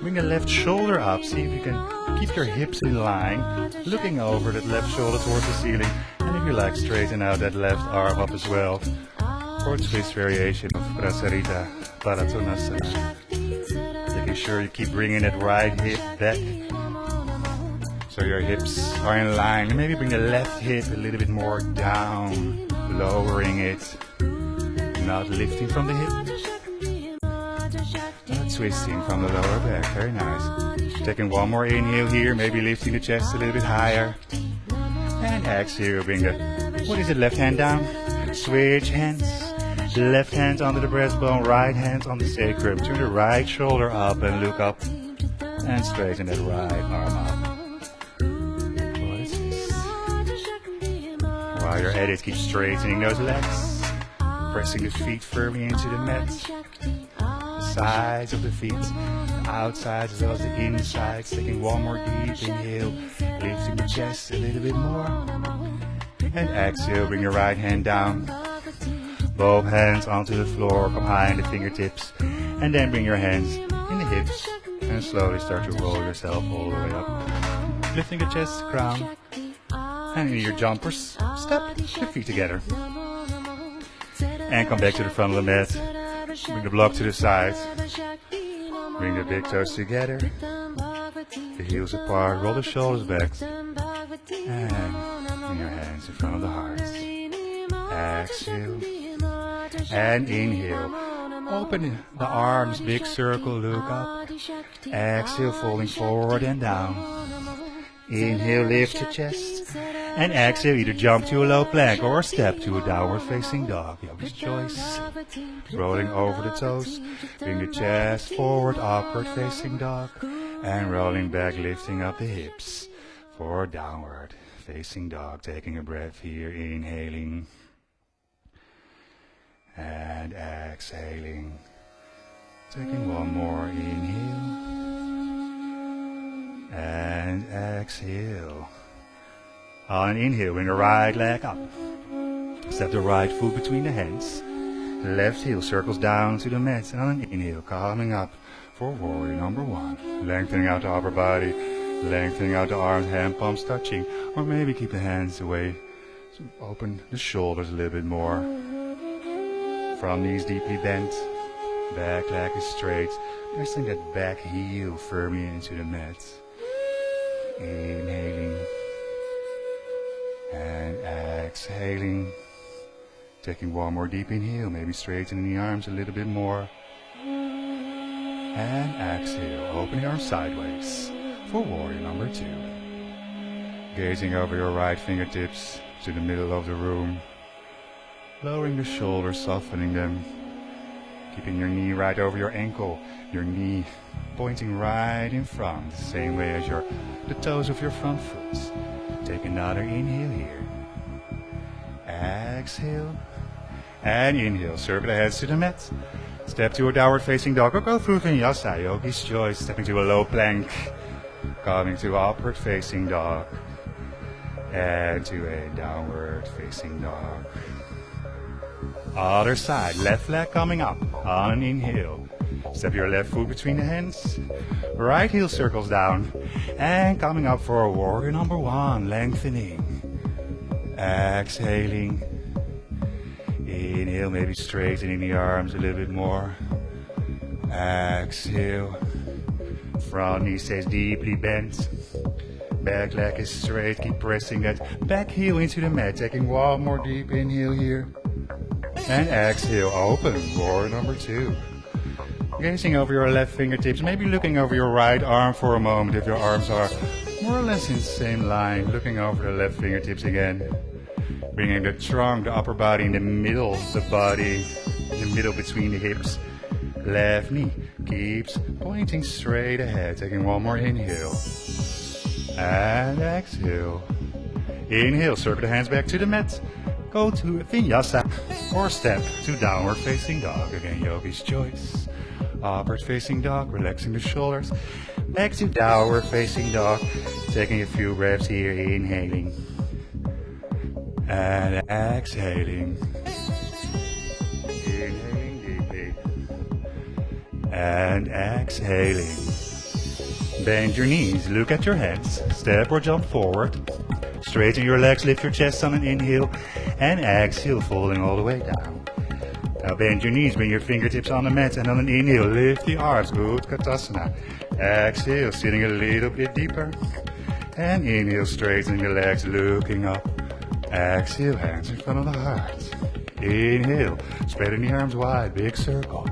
Bring the left shoulder up. See if you can keep your hips in line, looking over that left shoulder towards the ceiling. And if you like, straighten out that left arm up as well. For a twist variation of Prasarita Paratonasana. Making sure you keep bringing that right hip back so your hips are in line. And maybe bring the left hip a little bit more down, lowering it, not lifting from the hip, not twisting from the lower back. Very nice. Taking one more inhale here, maybe lifting the chest a little bit higher. And exhale, bring the left hand down, switch hands. Left hand onto the breastbone, right hand on the sacrum. Turn the right shoulder up and look up. And straighten that right arm up. What is this? While you're at it, keep straightening those legs. Pressing the feet firmly into the mat. The sides of the feet, the outsides as well as the insides. Taking one more deep inhale. Lifting the chest a little bit more. And exhale, bring your right hand down. Both hands onto the floor, come high in the fingertips, and then bring your hands in the hips, and slowly start to roll yourself all the way up. Lifting the chest, crown, and in your jumpers, step your feet together. And come back to the front of the mat, bring the block to the side, bring the big toes together, the heels apart, roll the shoulders back, and bring your hands in front of the heart. Exhale. And inhale, open the arms, big circle, look up. Exhale, falling forward and down. Inhale, lift the chest. And exhale, either jump to a low plank or step to a downward facing dog. Yogi's choice. Rolling over the toes, bring the chest forward, upward facing dog. And rolling back, lifting up the hips for downward facing dog. Taking a breath here, inhaling. And exhaling. Taking one more inhale. And exhale. On an inhale, bring the right leg up. Step the right foot between the hands. The left heel circles down to the mat. And on an inhale, coming up for warrior number one. Lengthening out the upper body. Lengthening out the arms, hand palms touching. Or maybe keep the hands away. So open the shoulders a little bit more. Front knees deeply bent, back leg is straight, pressing that back heel firmly into the mat. Inhaling and exhaling. Taking one more deep inhale, maybe straightening the arms a little bit more. And exhale, open your arms sideways for warrior number two. Gazing over your right fingertips to the middle of the room. Lowering the shoulders, softening them. Keeping your knee right over your ankle. Your knee pointing right in front, the same way as the toes of your front foot. Take another inhale here. Exhale. And inhale. Circle the hands to the mat. Step to a downward facing dog or go through Vinyasa, Yogi's choice. Stepping to a low plank. Coming to upward facing dog. And to a downward facing dog. Other side, left leg coming up on an inhale. Step your left foot between the hands. Right heel circles down. And coming up for a warrior number one, lengthening. Exhaling. Inhale, maybe straightening the arms a little bit more. Exhale. Front knee stays deeply bent. Back leg is straight. Keep pressing that back heel into the mat. Taking one more deep inhale here. And exhale, open, warrior number two. Gazing over your left fingertips, maybe looking over your right arm for a moment if your arms are more or less in the same line. Looking over the left fingertips again. Bringing the trunk, the upper body in the middle of the body, in the middle between the hips. Left knee keeps pointing straight ahead. Taking one more inhale. And exhale. Inhale, circle the hands back to the mat. Go to Vinyasa or step to downward facing dog. Again, Yogi's choice. Upward facing dog, relaxing the shoulders. Back to downward facing dog. Taking a few breaths here, inhaling. And exhaling. Inhaling deeply. And exhaling. Bend your knees, look at your hands. Step or jump forward. Straighten your legs, lift your chest on an inhale. And exhale, falling all the way down. Now bend your knees, bring your fingertips on the mat, and on an inhale, lift the arms, Utkatasana. Exhale, sitting a little bit deeper. And inhale, straightening the legs, looking up. Exhale, hands in front of the heart. Inhale, spreading the arms wide, big circle.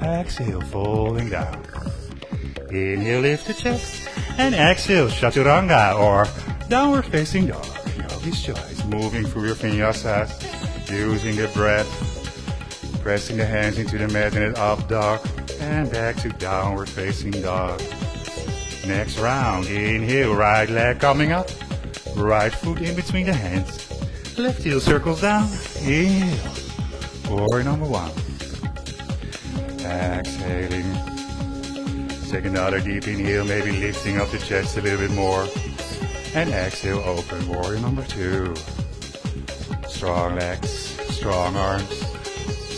Exhale, falling down. Inhale, lift the chest. And exhale, Chaturanga, or downward facing dog. Yogi's choice, moving through your vinyasas, using the breath. Pressing the hands into the mat in an up dog and back to downward facing dog. Next round, inhale, right leg coming up, right foot in between the hands. Left heel circles down, inhale, warrior number one. Exhaling. Take another deep inhale, maybe lifting up the chest a little bit more. And exhale, open, warrior number two. Strong legs, strong arms.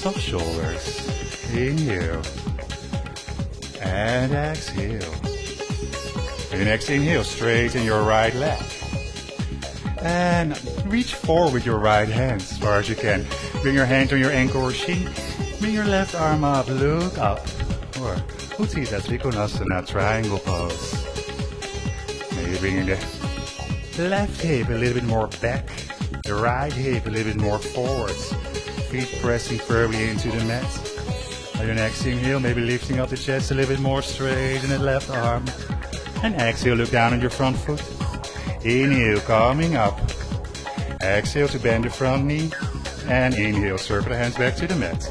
Soft shoulders. Inhale. And exhale. And the next inhale, straighten your right leg. And reach forward with your right hand as far as you can. Bring your hand on your ankle or shin. Bring your left arm up, look up. Or Utthita Trikonasana, triangle pose. Maybe bringing the left hip a little bit more back. The right hip a little bit more forwards. Feet pressing firmly into the mat. On your next inhale, maybe lifting up the chest a little bit more, straight in the left arm. And exhale, look down on your front foot. Inhale, coming up. Exhale to bend the front knee. And inhale, circle the hands back to the mat.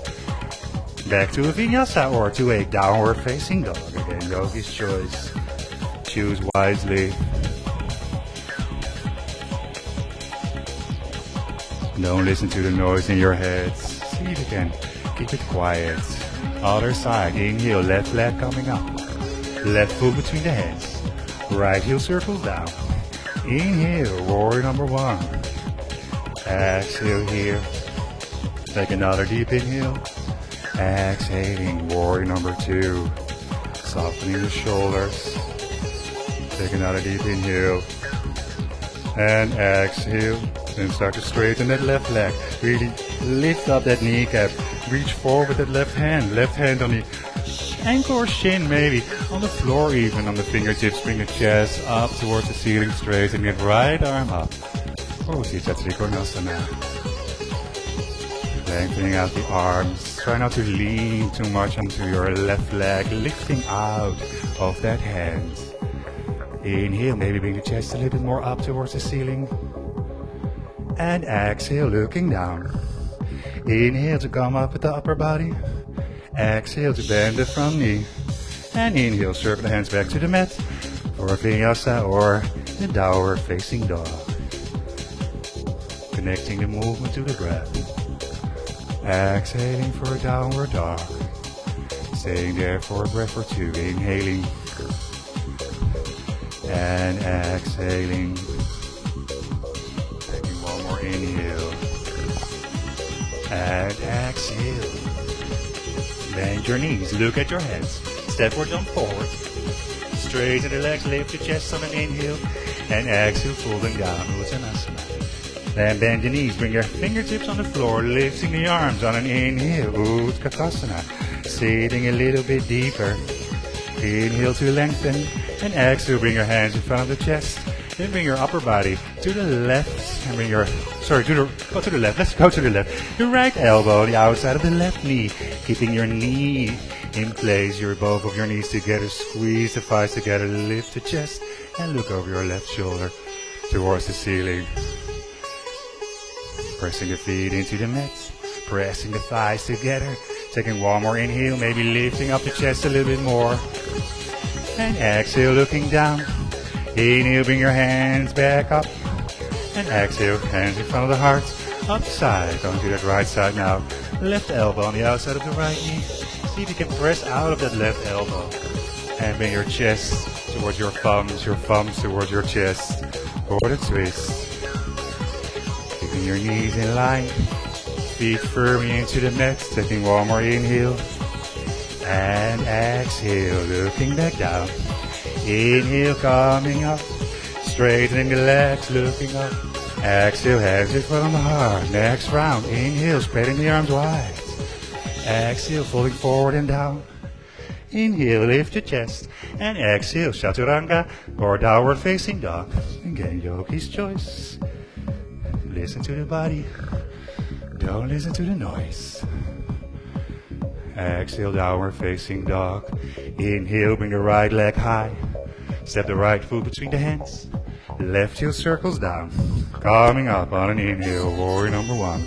Back to a vinyasa or to a downward facing dog. Again, yogi's choice. Choose wisely. Don't listen to the noise in your head. See if you can keep it quiet. Other side. Inhale, left leg coming up. Left foot between the hands. Right heel circles down. Inhale, warrior number one. Exhale here. Take another deep inhale. Exhaling, warrior number two. Softening the shoulders. Take another deep inhale. And exhale. Then start to straighten that left leg. Really lift up that kneecap. Reach forward with that left hand. Left hand on the ankle or shin maybe. On the floor even. On the fingertips. Bring the chest up towards the ceiling straight. And get right arm up. Utthita Trikonasana. Lengthening out the arms. Try not to lean too much onto your left leg. Lifting out of that hand. Inhale. Maybe bring the chest a little bit more up towards the ceiling. And exhale, looking down. Inhale to come up with the upper body. Exhale to bend the front knee. And inhale, circle the hands back to the mat for a vinyasa or the downward facing dog. Connecting the movement to the breath. Exhaling for a downward dog. Staying there for a breath or two. Inhaling. And exhaling. Inhale and exhale. Bend your knees, look at your hands. Step or jump forward. Straighten the legs, lift the chest on an inhale. And exhale, folding down, Uttanasana. Then bend your knees, bring your fingertips on the floor, lifting the arms on an inhale, Utkatasana. Sitting a little bit deeper. Inhale to lengthen. And exhale, bring your hands in front of the chest. Then bring your upper body to the left and bring your, go to the left, let's go to the left. Your right elbow on the outside of the left knee, keeping your knee in place, both of your knees together, squeeze the thighs together, lift the chest and look over your left shoulder towards the ceiling. Pressing the feet into the mat, pressing the thighs together, taking one more inhale, maybe lifting up the chest a little bit more. And exhale, looking down. Inhale, bring your hands back up. And exhale, hands in front of the heart. Up side, going to that right side now. Left elbow on the outside of the right knee. See if you can press out of that left elbow. And bring your chest towards your thumbs towards your chest. For the twist. Keeping your knees in line. Feet firmly into the mat. Taking one more inhale. And exhale, looking back down. Inhale, coming up. Straightening the legs, looking up. Exhale, hands in front of the heart. Next round, inhale, spreading the arms wide. Exhale, folding forward and down. Inhale, lift your chest. And exhale, chaturanga or downward facing dog. Again, yogi's choice. Listen to the body. Don't listen to the noise. Exhale, downward facing dog. Inhale, bring the right leg high. Step the right foot between the hands. Left heel circles down. Coming up on an inhale, warrior number 1.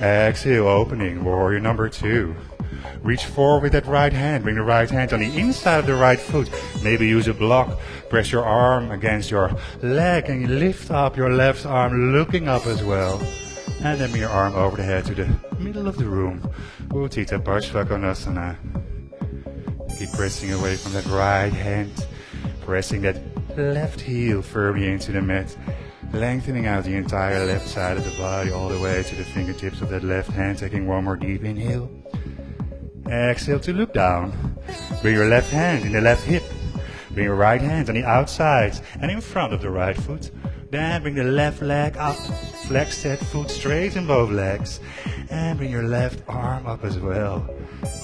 Exhale, opening, warrior number 2. Reach forward with that right hand. Bring the right hand on the inside of the right foot. Maybe use a block. Press your arm against your leg and you lift up your left arm, looking up as well. And then bring your arm over the head to the middle of the room. Utthita Parsvakonasana. Keep pressing away from that right hand. Pressing that left heel firmly into the mat. Lengthening out the entire left side of the body all the way to the fingertips of that left hand. Taking one more deep inhale. Exhale to look down. Bring your left hand in the left hip. Bring your right hand on the outside and in front of the right foot. Then bring the left leg up. Flex that foot, straighten both legs. And bring your left arm up as well.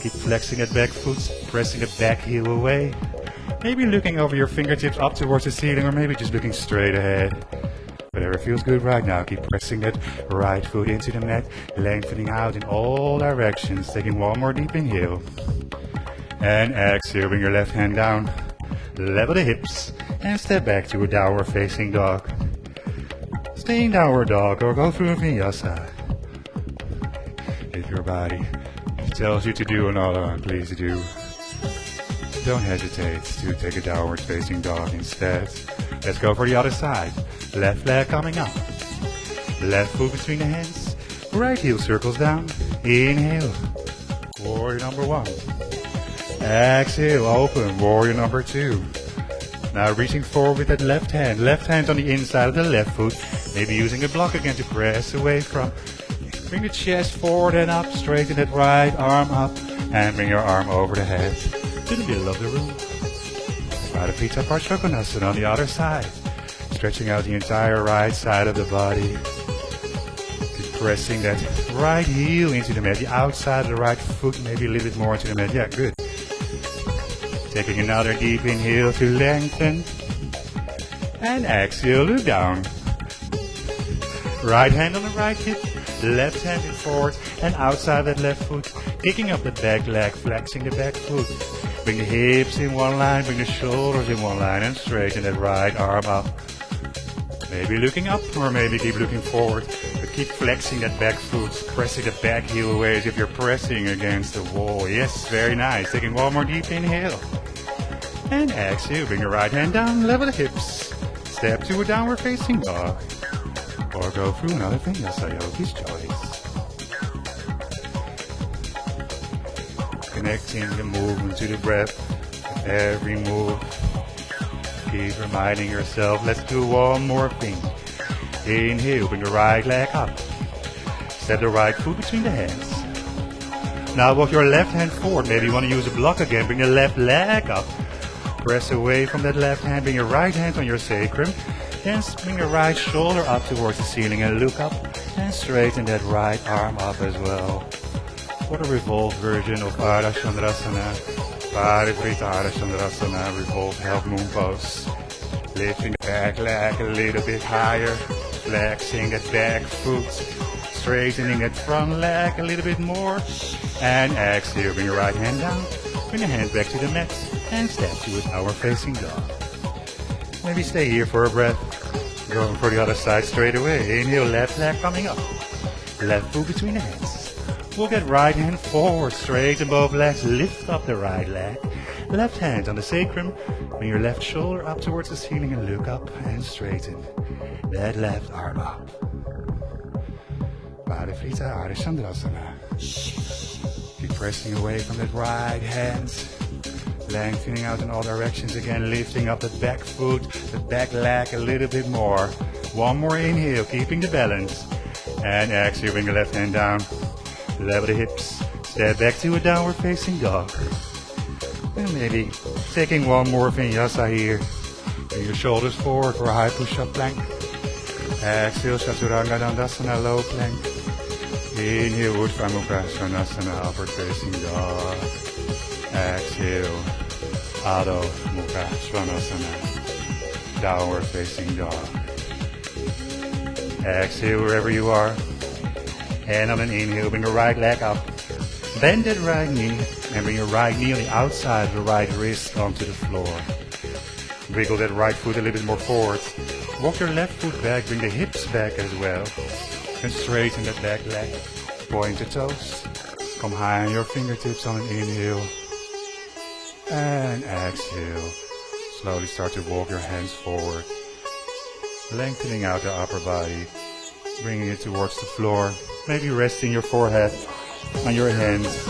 Keep flexing that back foot, pressing the back heel away. Maybe looking over your fingertips up towards the ceiling or maybe just looking straight ahead. Whatever feels good right now, keep pressing that right foot into the mat, lengthening out in all directions, taking one more deep inhale. And exhale, bring your left hand down, level the hips, and step back to a downward facing dog. Stay in downward dog or go through a vinyasa. If your body tells you to do another, please do. Don't hesitate to take a downward facing dog instead. Let's go for the other side. Left leg coming up. Left foot between the hands. Right heel circles down. Inhale. Warrior number 1. Exhale, open. Warrior number 2. Now reaching forward with that left hand. Left hand on the inside of the left foot. Maybe using a block again to press away from. Bring the chest forward and up. Straighten that right arm up. And bring your arm over the head to the middle of the room. Utthita Parsvakonasana on the other side. Stretching out the entire right side of the body. Keep pressing that right heel into the mat. The outside of the right foot, maybe a little bit more into the mat. Yeah, good. Taking another deep inhale to lengthen. And exhale, look down. Right hand on the right hip. Left hand in forward and outside that left foot. Kicking up the back leg, flexing the back foot. Bring the hips in one line, bring the shoulders in one line and straighten that right arm up. Maybe looking up or maybe keep looking forward. But keep flexing that back foot, pressing the back heel away as if you're pressing against the wall. Yes, very nice. Taking one more deep inhale. And exhale, bring your right hand down, level the hips. Step to a downward facing dog. Or go through another vinyasa, yogi's choice. Connecting the movement to the breath. Every move. Keep reminding yourself, let's do one more thing. Inhale, bring the right leg up. Step the right foot between the hands. Now walk your left hand forward. Maybe you want to use a block again. Bring the left leg up. Press away from that left hand. Bring your right hand on your sacrum. Then bring your right shoulder up towards the ceiling and look up. And straighten that right arm up as well. For the revolved version of Ardha Chandrasana. Parivrita Ardha Chandrasana, revolved half moon pose. Lifting the back leg a little bit higher. Flexing that back foot. Straightening that front leg a little bit more. And exhale, bring your right hand down. Bring your hand back to the mat. And step to a downward facing dog. Maybe stay here for a breath. Going for the other side straight away. Inhale, left leg coming up. Left foot between the hands. We'll get right hand forward, straighten both legs, lift up the right leg. Left hand on the sacrum, bring your left shoulder up towards the ceiling and look up and straighten that left arm up. Parivrita Ardha Chandrasana. Keep pressing away from that right hand. Lengthening out in all directions again, lifting up the back foot, the back leg a little bit more. One more inhale, keeping the balance. And exhale, bring the left hand down, level the hips, step back to a downward facing dog. And maybe taking one more vinyasa here. Bring your shoulders forward for a high push-up plank. Exhale, Chaturanga Dandasana, low plank. Inhale, Urdhva Mukha Svanasana, upward facing dog. Exhale, Adho Mukha Svanasana, downward facing dog. Exhale wherever you are. And on an inhale, bring the right leg up. Bend that right knee and bring your right knee on the outside of the right wrist onto the floor. Wiggle that right foot a little bit more forward. Walk your left foot back, bring the hips back as well. And straighten that back leg. Point the toes. Come high on your fingertips on an inhale. And exhale. Slowly start to walk your hands forward. Lengthening out the upper body. Bringing it towards the floor. Maybe resting your forehead on your hands.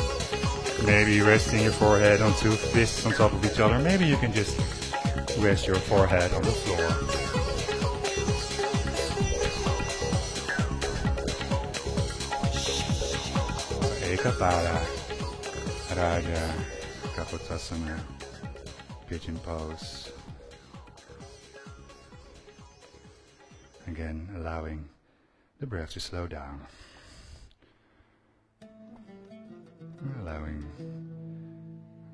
Maybe resting your forehead on two fists on top of each other. Maybe you can just rest your forehead on the floor. Ekapada, Raja, Kapotasana, pigeon pose. Again, allowing the breath to slow down. Allowing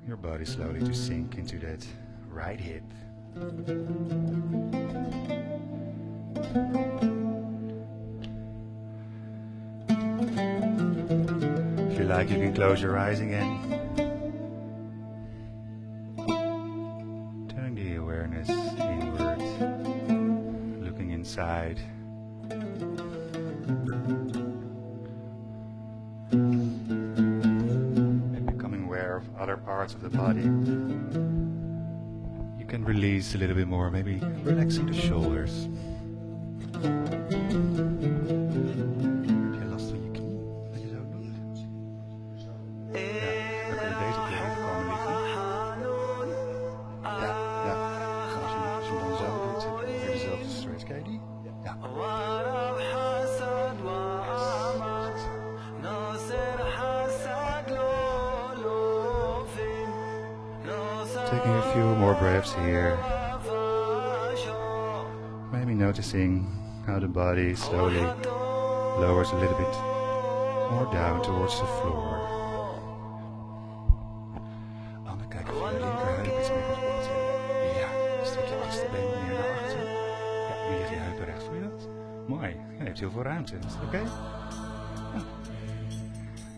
your body slowly to sink into that right hip. If you like, you can close your eyes again. Turn the awareness inward, looking inside. And becoming aware of other parts of the body. You can release a little bit more, maybe relaxing the shoulders. Heb je last van je knie? Dat je zo doet? Ja, dan kun je deze keer even komen liggen. Ja. Als je hem dan zo doet, zit je ongeveer dezelfde stretch. Kijk die? Ja. Taking a few more breaths here. Maybe noticing how the body slowly lowers a little bit more down towards the floor. Dan kijken of je de linkerheup iets meer kunt optillen. Ja, een stukje achterste been meer naar achter. Ja, nu ligt je heup recht. Voel je dat? Mooi. Ja, je hebt heel veel ruimte. Is dat oké?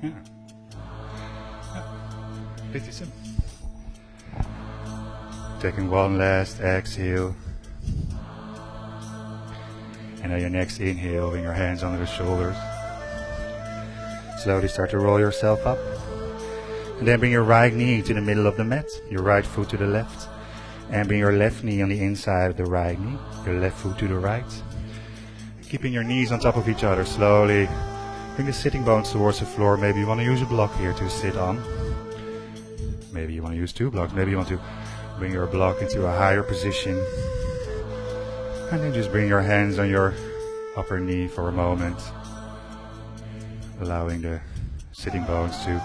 Ja. Dit is hem. Taking one last exhale. And on your next inhale, bring your hands under the shoulders. Slowly start to roll yourself up. And then bring your right knee to the middle of the mat, your right foot to the left. And bring your left knee on the inside of the right knee, your left foot to the right. Keeping your knees on top of each other, slowly bring the sitting bones towards the floor. Maybe you want to use a block here to sit on. Maybe you want to use two blocks. Maybe you want to bring your block into a higher position. And then just bring your hands on your upper knee for a moment. Allowing the sitting bones to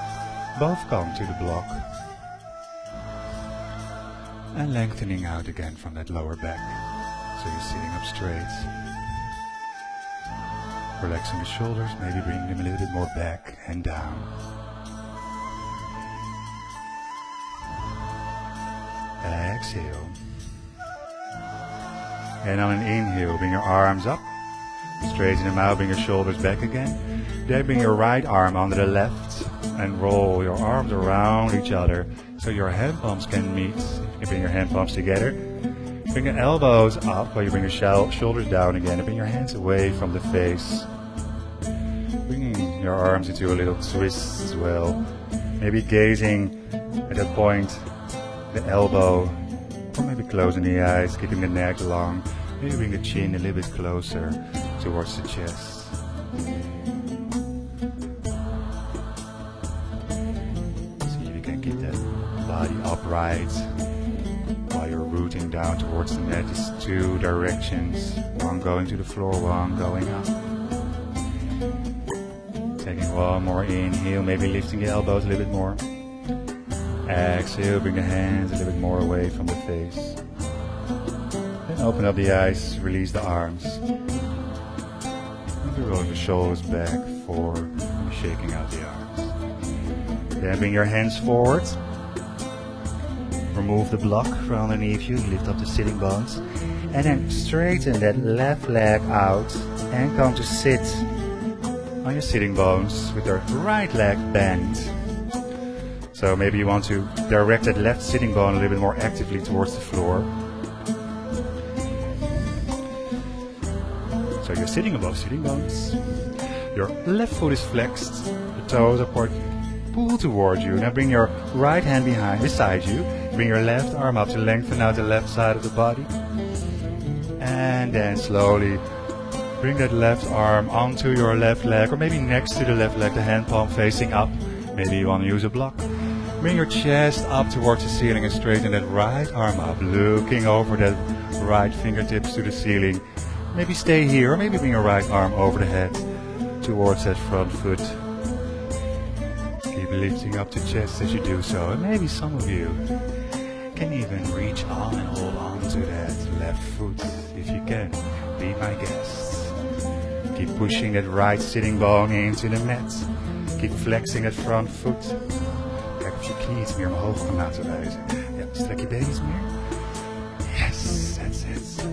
both come to the block. And lengthening out again from that lower back. So you're sitting up straight. Relaxing the shoulders, maybe bringing them a little bit more back and down. Exhale. And on an inhale, bring your arms up. Straighten them out, bring your shoulders back again. Then bring your right arm under the left and roll your arms around each other so your hand palms can meet. You bring your hand palms together. Bring your elbows up while you bring your shoulders down again. And bring your hands away from the face. Bringing your arms into a little twist as well. Maybe gazing at that point, the elbow, or maybe closing the eyes, keeping the neck long. Maybe bring the chin a little bit closer towards the chest. See if you can keep that body body upright while you're rooting down towards the mat. There's two directions, one going to the floor, one going up. Taking one more inhale, maybe lifting the elbows a little bit more. Exhale, bring the hands a little bit more away from the face. Then open up the eyes, release the arms. Maybe roll the shoulders back, forward, shaking out the arms. Then bring your hands forward. Remove the block from underneath you, lift up the sitting bones. And then straighten that left leg out and come to sit on your sitting bones with your right leg bent. So maybe you want to direct that left sitting bone a little bit more actively towards the floor. So you're sitting above sitting bones. Your left foot is flexed, the toes are pulled towards you. Now bring your right hand beside you. Bring your left arm up to lengthen out the left side of the body. And then slowly bring that left arm onto your left leg, or maybe next to the left leg, the hand palm facing up. Maybe you want to use a block. Bring your chest up towards the ceiling and straighten that right arm up, looking over that right fingertips to the ceiling. Maybe stay here, or maybe bring your right arm over the head towards that front foot. Keep lifting up the chest as you do so, and maybe some of you can even reach on and hold on to that left foot if you can. Be my guest. Keep pushing that right sitting bone into the mat. Keep flexing that front foot. Kijk of je knie iets meer omhoog kan laten wijzen. Ja, strek je benen iets meer. Yes, that's it.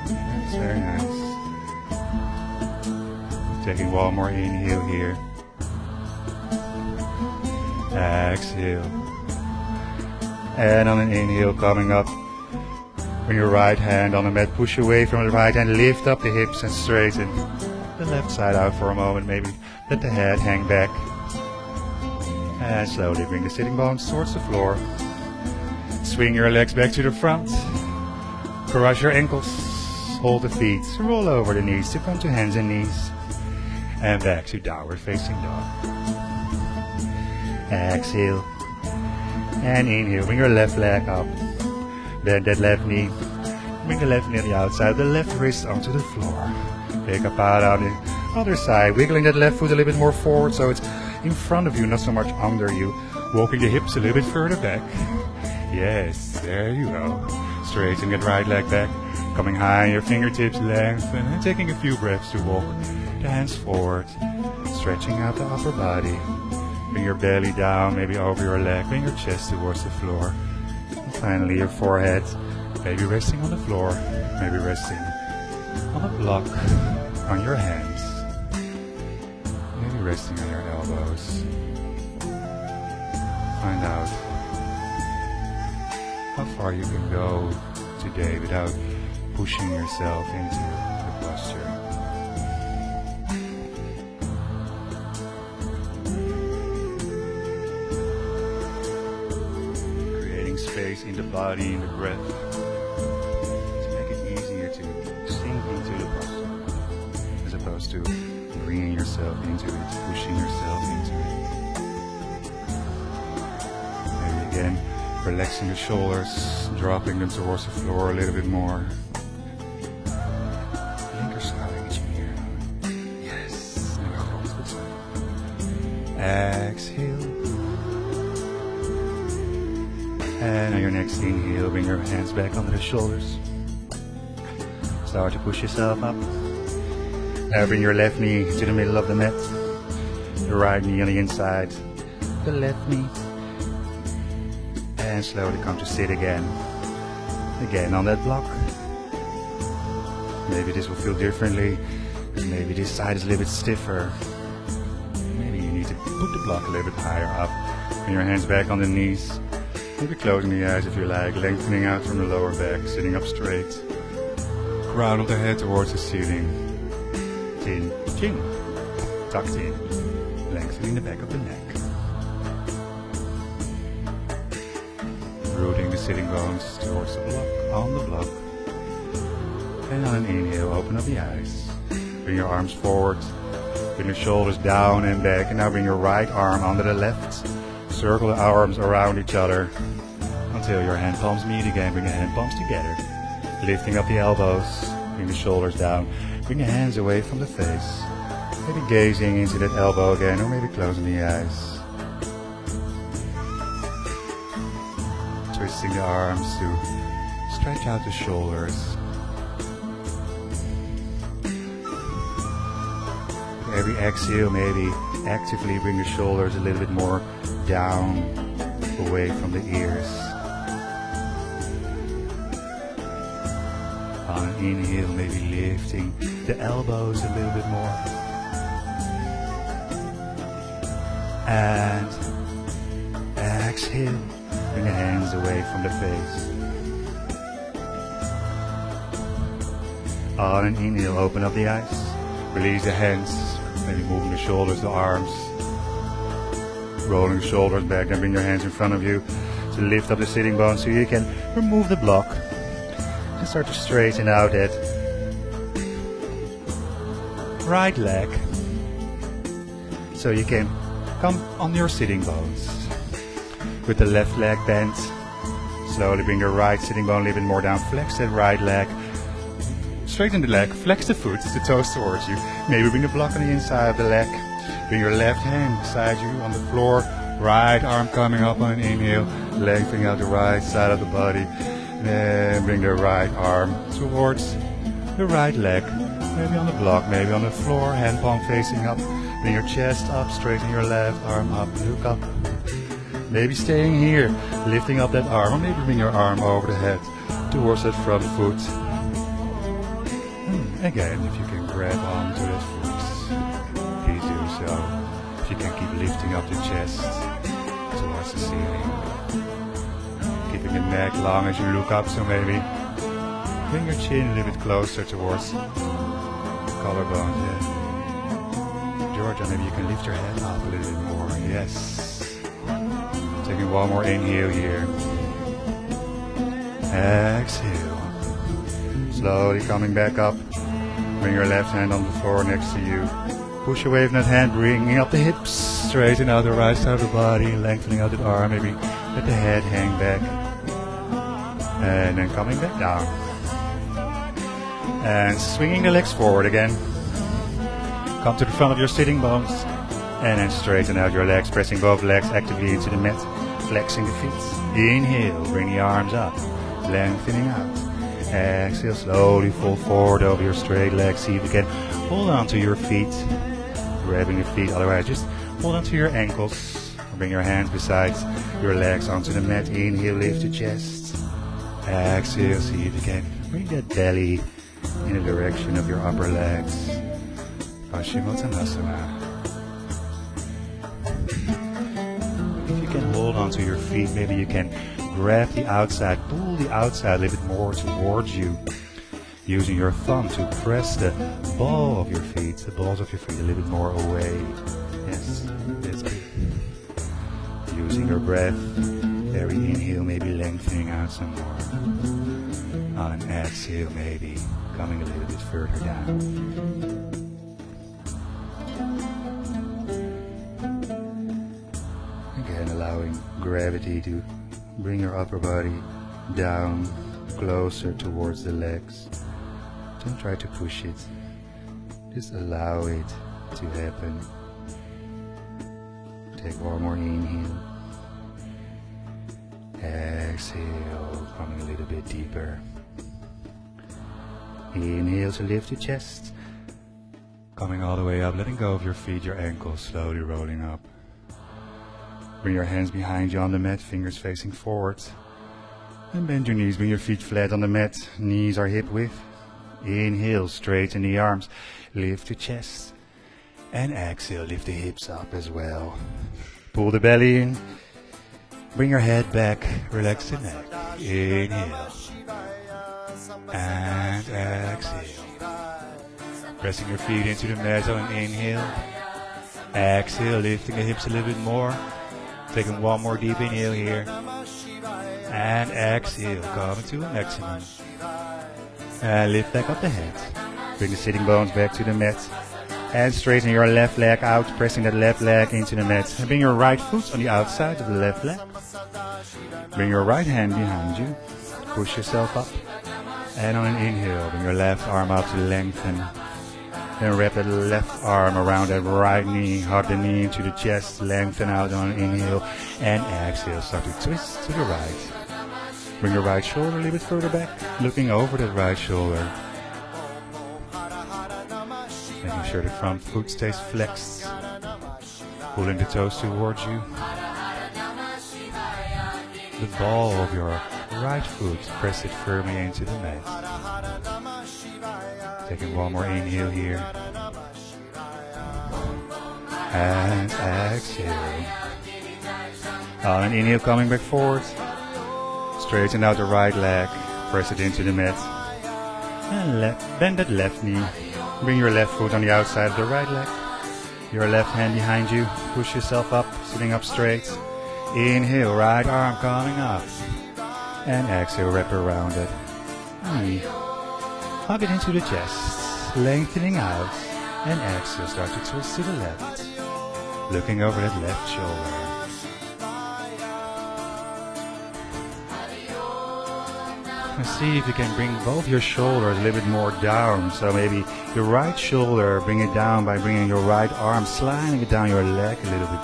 That's very nice. Taking one more inhale here. Exhale. And on an inhale, coming up. Bring your right hand on the mat, push away from the right hand, lift up the hips and straighten the left side out for a moment. Maybe let the head hang back. And slowly bring the sitting bones towards the floor. Swing your legs back to the front. Cross your ankles. Hold the feet. Roll over the knees to come to hands and knees. And back to downward facing dog. Exhale. And inhale. Bring your left leg up. Bend that left knee. Bring the left knee on the outside. The left wrist onto the floor. Pick up out on the other side. Wiggling that left foot a little bit more forward so it's in front of you, not so much under you. Walking the hips a little bit further back. Yes, there you go. Straighten that right leg back. Coming high, your fingertips lengthen. And taking a few breaths to walk the hands forward. Stretching out the upper body. Bring your belly down, maybe over your leg. Bring your chest towards the floor. And finally, your forehead. Maybe resting on the floor. Maybe resting on a block on your hands. Maybe resting on your elbows. Find out how far you can go today without pushing yourself into the posture. Creating space in the body, in the breath, to make it easier to sink into the posture, as opposed to bringing yourself into it, pushing yourself into it. Maybe again, relaxing the shoulders, dropping them towards the floor a little bit more. Linkerschouder ietsje meer. Yes. En weer grond, goed zo. Exhale. And on your next inhale, bring your hands back under the shoulders. Start to push yourself up. Now bring your left knee to the middle of the mat. The right knee on the inside. The left knee. And slowly come to sit again. Again on that block. Maybe this will feel differently. Maybe this side is a little bit stiffer. Maybe you need to put the block a little bit higher up. Bring your hands back on the knees. Maybe closing the eyes if you like. Lengthening out from the lower back. Sitting up straight. Crown of the head towards the ceiling. Chin, chin. Tucked in. Lengthening the back of the neck. Rooting the sitting bones towards the block, on the block. And on an inhale, open up the eyes. Bring your arms forward. Bring your shoulders down and back. And now bring your right arm under the left. circle the arms around each other until your hand palms meet again. Bring the hand palms together. Lifting up the elbows. Bring the shoulders down. Bring the hands away from the face. Maybe gazing into that elbow again, or maybe closing the eyes. Twisting the arms to stretch out the shoulders. Every exhale, maybe actively bring the shoulders a little bit more down, away from the ears. On an inhale, maybe lifting the elbows a little bit more. And exhale, bring the hands away from the face. On an inhale, open up the eyes. Release the hands, maybe moving the shoulders, the arms. Rolling the shoulders back, then bring your hands in front of you to lift up the sitting bones so you can remove the block. And start to straighten out that right leg. So you can come on your sitting bones. With the left leg bent, slowly bring your right sitting bone a little bit more down. Flex that right leg. Straighten the leg, flex the foot, the toes towards you. Maybe bring the block on the inside of the leg. Bring your left hand beside you on the floor. Right arm coming up on an inhale. Lengthening out the right side of the body. Then bring the right arm towards the right leg. Maybe on the block, maybe on the floor. Hand palm facing up. Bring your chest up, straighten your left arm up. Look up. Maybe staying here, lifting up that arm. Or maybe bring your arm over the head towards that front foot. Again, if you can grab onto that foot, please do so. If you can keep lifting up the chest towards the ceiling. Keeping the neck long as you look up, so maybe bring your chin a little bit closer towards the collarbone. Yeah. Georgia, maybe you can lift your head up a little bit more. Yes. Taking one more inhale here. Exhale. Slowly coming back up. Bring your left hand on the floor next to you. Push away from that hand, bringing up the hips. Straighten out the right side of the body, lengthening out the arm. Maybe let the head hang back. And then coming back down. And swinging the legs forward again. Come to the front of your sitting bones. And then straighten out your legs, pressing both legs actively into the mat. Flexing the feet. Inhale, bring the arms up. Lengthening out. Exhale, slowly fold forward over your straight legs. See if you can hold on to your feet. Grabbing the feet, otherwise just hold on to your ankles. Bring your hands beside your legs onto the mat. Inhale, lift the chest. Exhale, see if you can bring that belly in the direction of your upper legs. Paschimottanasana. If you can hold on to your feet, maybe you can grab the outside, pull the outside a little bit more towards you. Using your thumb to press the balls of your feet a little bit more away. Yes, that's good. Using your breath, every inhale maybe lengthening out some more. On an exhale maybe coming a little bit further down. Again, allowing gravity to bring your upper body down, closer towards the legs. Don't try to push it. Just allow it to happen. Take one more inhale. Exhale, coming a little bit deeper. Inhale to lift your chest. Coming all the way up, letting go of your feet, your ankles, slowly rolling up. Bring your hands behind you on the mat, fingers facing forward. And bend your knees, bring your feet flat on the mat, knees are hip width. Inhale, straighten the arms, lift the chest. And exhale, lift the hips up as well. Pull the belly in, bring your head back, relax the neck. Inhale. And exhale. Pressing your feet into the mat on an inhale. Exhale, lifting the hips a little bit more. Taking one more deep inhale here. And exhale, coming to a maximum. And lift back up the head. Bring the sitting bones back to the mat. And straighten your left leg out, pressing that left leg into the mat. And bring your right foot on the outside of the left leg. Bring your right hand behind you. Push yourself up. And on an inhale, bring your left arm out to lengthen. Then wrap that left arm around that right knee. Hug the knee into the chest. Lengthen out on an inhale. And exhale. Start to twist to the right. Bring your right shoulder a little bit further back. Looking over that right shoulder. Making sure the front foot stays flexed. Pulling the toes towards you. The ball of your right foot, press it firmly into the mat. Taking one more inhale here. And exhale. On an inhale, coming back forward. Straighten out the right leg. Press it into the mat. And bend that left knee. Bring your left foot on the outside of the right leg. Your left hand behind you. Push yourself up, sitting up straight. Inhale, right arm coming up. And exhale, wrap around it. Knee. Hug it into the chest. Lengthening out. And exhale, start to twist to the left. Looking over that left shoulder. And see if you can bring both your shoulders a little bit more down. So maybe your right shoulder, bring it down by bringing your right arm, sliding it down your leg a little bit.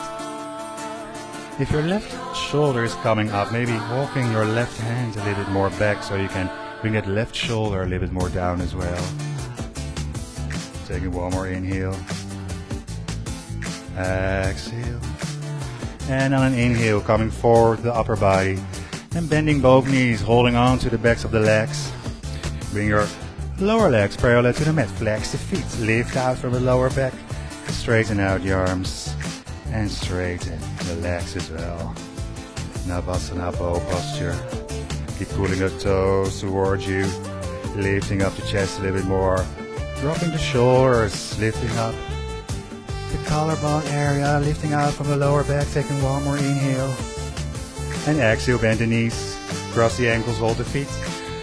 If your left shoulder is coming up, maybe walking your left hand a little bit more back so you can bring that left shoulder a little bit more down as well. Taking one more inhale. Exhale. And on an inhale, coming forward the upper body. And bending both knees, holding on to the backs of the legs. Bring your lower legs parallel to the mat. Flex the feet. Lift out from the lower back. Straighten out the arms. And straighten the legs as well. Navasana bow posture. Keep pulling the toes towards you. Lifting up the chest a little bit more. Dropping the shoulders. Lifting up the collarbone area. Lifting out from the lower back. Taking one more inhale. And exhale, bend the knees. Cross the ankles, hold the feet.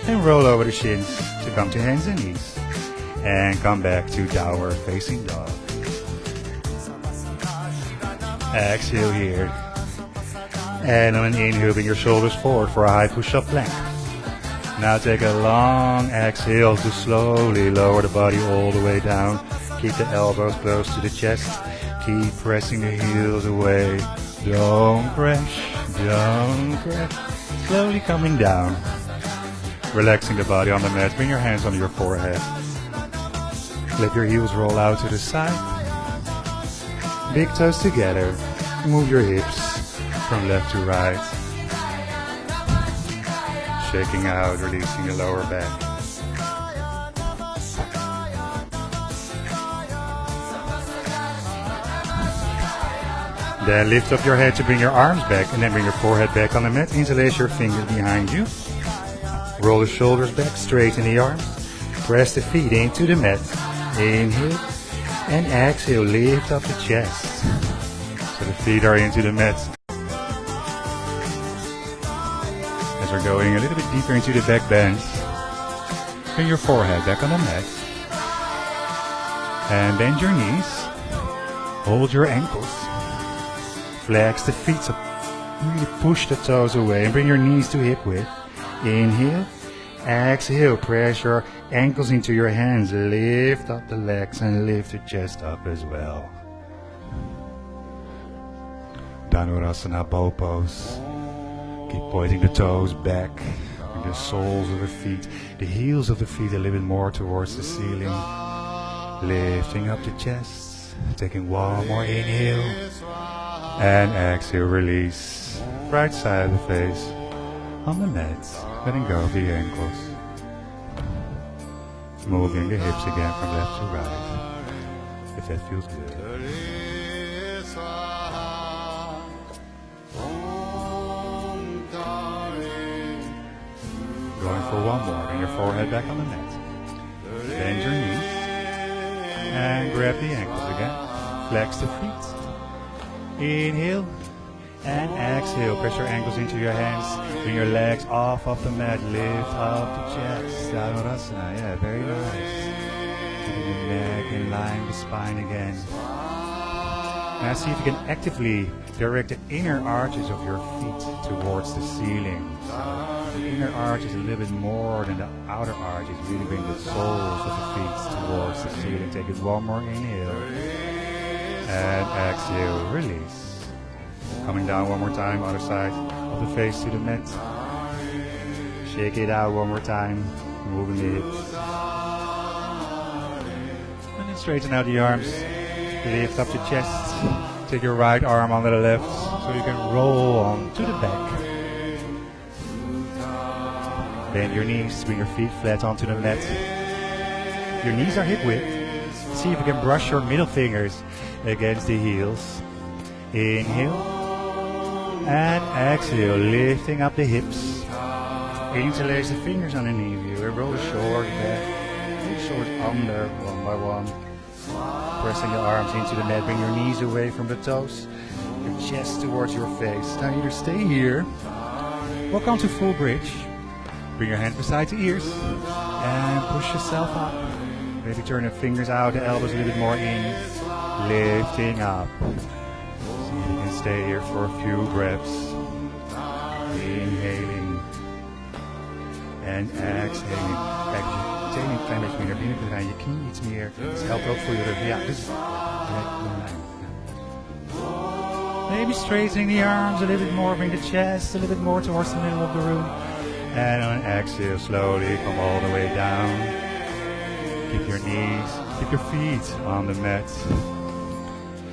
And roll over the shins to come to hands and knees. And come back to downward facing dog. Exhale here. And on an inhale, bring your shoulders forward for a high push-up plank. Now take a long exhale to slowly lower the body all the way down. Keep the elbows close to the chest. Keep pressing the heels away. Don't crash, don't crash. Slowly coming down. Relaxing the body on the mat. Bring your hands on your forehead. Let your heels roll out to the side. Big toes together. Move your hips from left to right. Shaking out, releasing the lower back. Then lift up your head to bring your arms back and then bring your forehead back on the mat. Interlace your fingers behind you. Roll the shoulders back, straighten the arms. Press the feet into the mat. Inhale and exhale, lift up the chest. So the feet are into the mat. As we're going a little bit deeper into the back bend, bring your forehead back on the mat. And bend your knees. Hold your ankles. Flex the feet up. Really push the toes away and bring your knees to hip width. Inhale. Exhale. Press your ankles into your hands. Lift up the legs and lift the chest up as well. Dhanurasana bow pose. Keep pointing the toes back. Bring the soles of the feet, the heels of the feet a little bit more towards the ceiling. Lifting up the chest. Taking one more inhale. And exhale, release. Right side of the face on the mat. Letting go of the ankles. Moving the hips again from left to right. If that feels good. Going for one more. Bring your forehead back on the mat. Bend your knees. And grab the ankles again. Flex the feet. Inhale and exhale. Press your ankles into your hands. Bring your legs off of the mat. Lift up the chest. Dhanurasana. Yeah, very nice. keeping the neck in line with the spine again. Now see if you can actively direct the inner arches of your feet towards the ceiling. So the inner arch is a little bit more than the outer arches. Really bring the soles of the feet towards the ceiling. Take it one more inhale. And exhale, release. Coming down one more time, other side of the face to the mat. Shake it out one more time, moving the hips. And then straighten out the arms. Lift up the chest. Take your right arm under the left so you can roll on to the back. Bend your knees, bring your feet flat onto the mat. Your knees are hip width. See if you can brush your middle fingers against the heels. Inhale. And exhale, lifting up the hips. Interlace the fingers underneath you and roll the shoulders back. Pull the shoulders under one by one. Pressing the arms into the mat, bring your knees away from the toes. Your chest towards your face. Now either stay here or come to full bridge. Bring your hands beside the ears and push yourself up. Maybe turn the fingers out, the elbows a little bit more in. Lifting up. See if you can stay here for a few breaths. Inhaling en exhaling. Kijk, als je tenen een klein beetje meer naar binnen kunt gaan, je knie iets meer. Dat helpt ook voor je rug. Ja, dus maybe straightening the arms a little bit more, bring the chest a little bit more towards the middle of the room. And on exhale, slowly come all the way down. Keep your knees, keep your feet on the mat.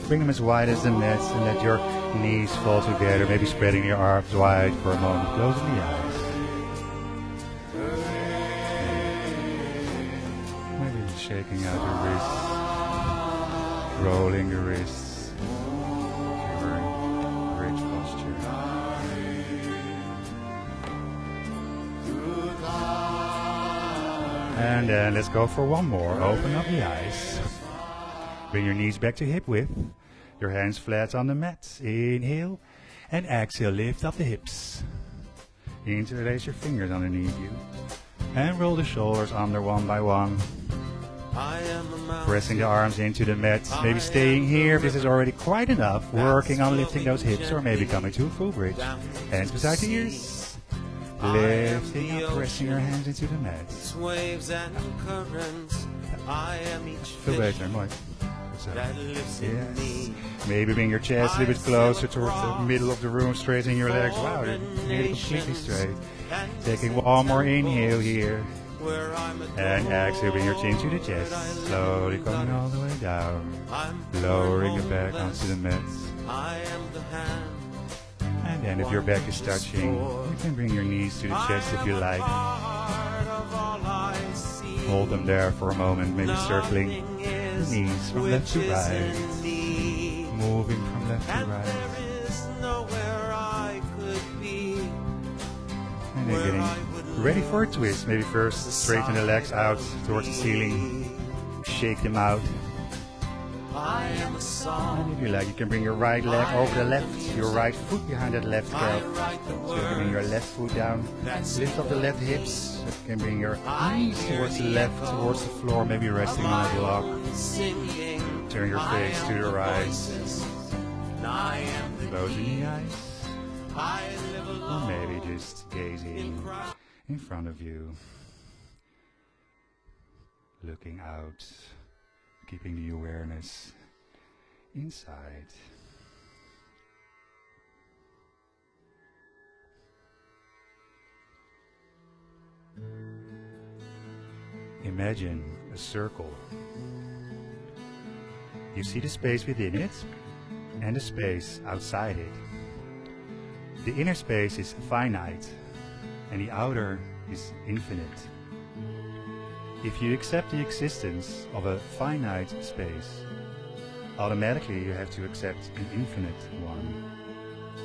Bring them as wide as the mat and let your knees fall together. Maybe spreading your arms wide for a moment, closing the eyes. Maybe shaking out your wrists, rolling your wrists, your bridge posture. And then let's go for one more. Open up the eyes. Bring your knees back to hip width. Your hands flat on the mat. Inhale and exhale. Lift up the hips. Interlace your fingers underneath you. And roll the shoulders under one by one. Pressing the arms into the mat. Maybe staying here. This is already quite enough. Working on lifting those hips or maybe coming to a full bridge. Hands beside the ears. Lifting up, pressing your hands into the mat. Veel beter, mooi. Yes. Maybe bring your chest a little bit closer towards the middle of the room, straightening your legs. Wow, they're nearly completely straight. Taking one more inhale here. And exhale, bring your chin to the chest. Slowly coming all the way down. Lowering it back onto the mat. And then if your back is touching, you can bring your knees to the chest if you like. Hold them there for a moment, maybe circling the knees from left to right. Moving from left to right. And then getting ready for a twist. Maybe first straighten the legs out towards the ceiling. Shake them out. And if you like, you can bring your right leg over the left, your right foot behind that left calf. So you can bring your left foot down, lift up the left hips. You can bring your knees towards the left, towards the floor, maybe resting on a block. Turn your face to the right. Closing the eyes. Or maybe just gazing in front of you. Looking out. Keeping the awareness inside. Imagine a circle. You see the space within it and the space outside it. The inner space is finite and the outer is infinite. If you accept the existence of a finite space, automatically you have to accept an infinite one.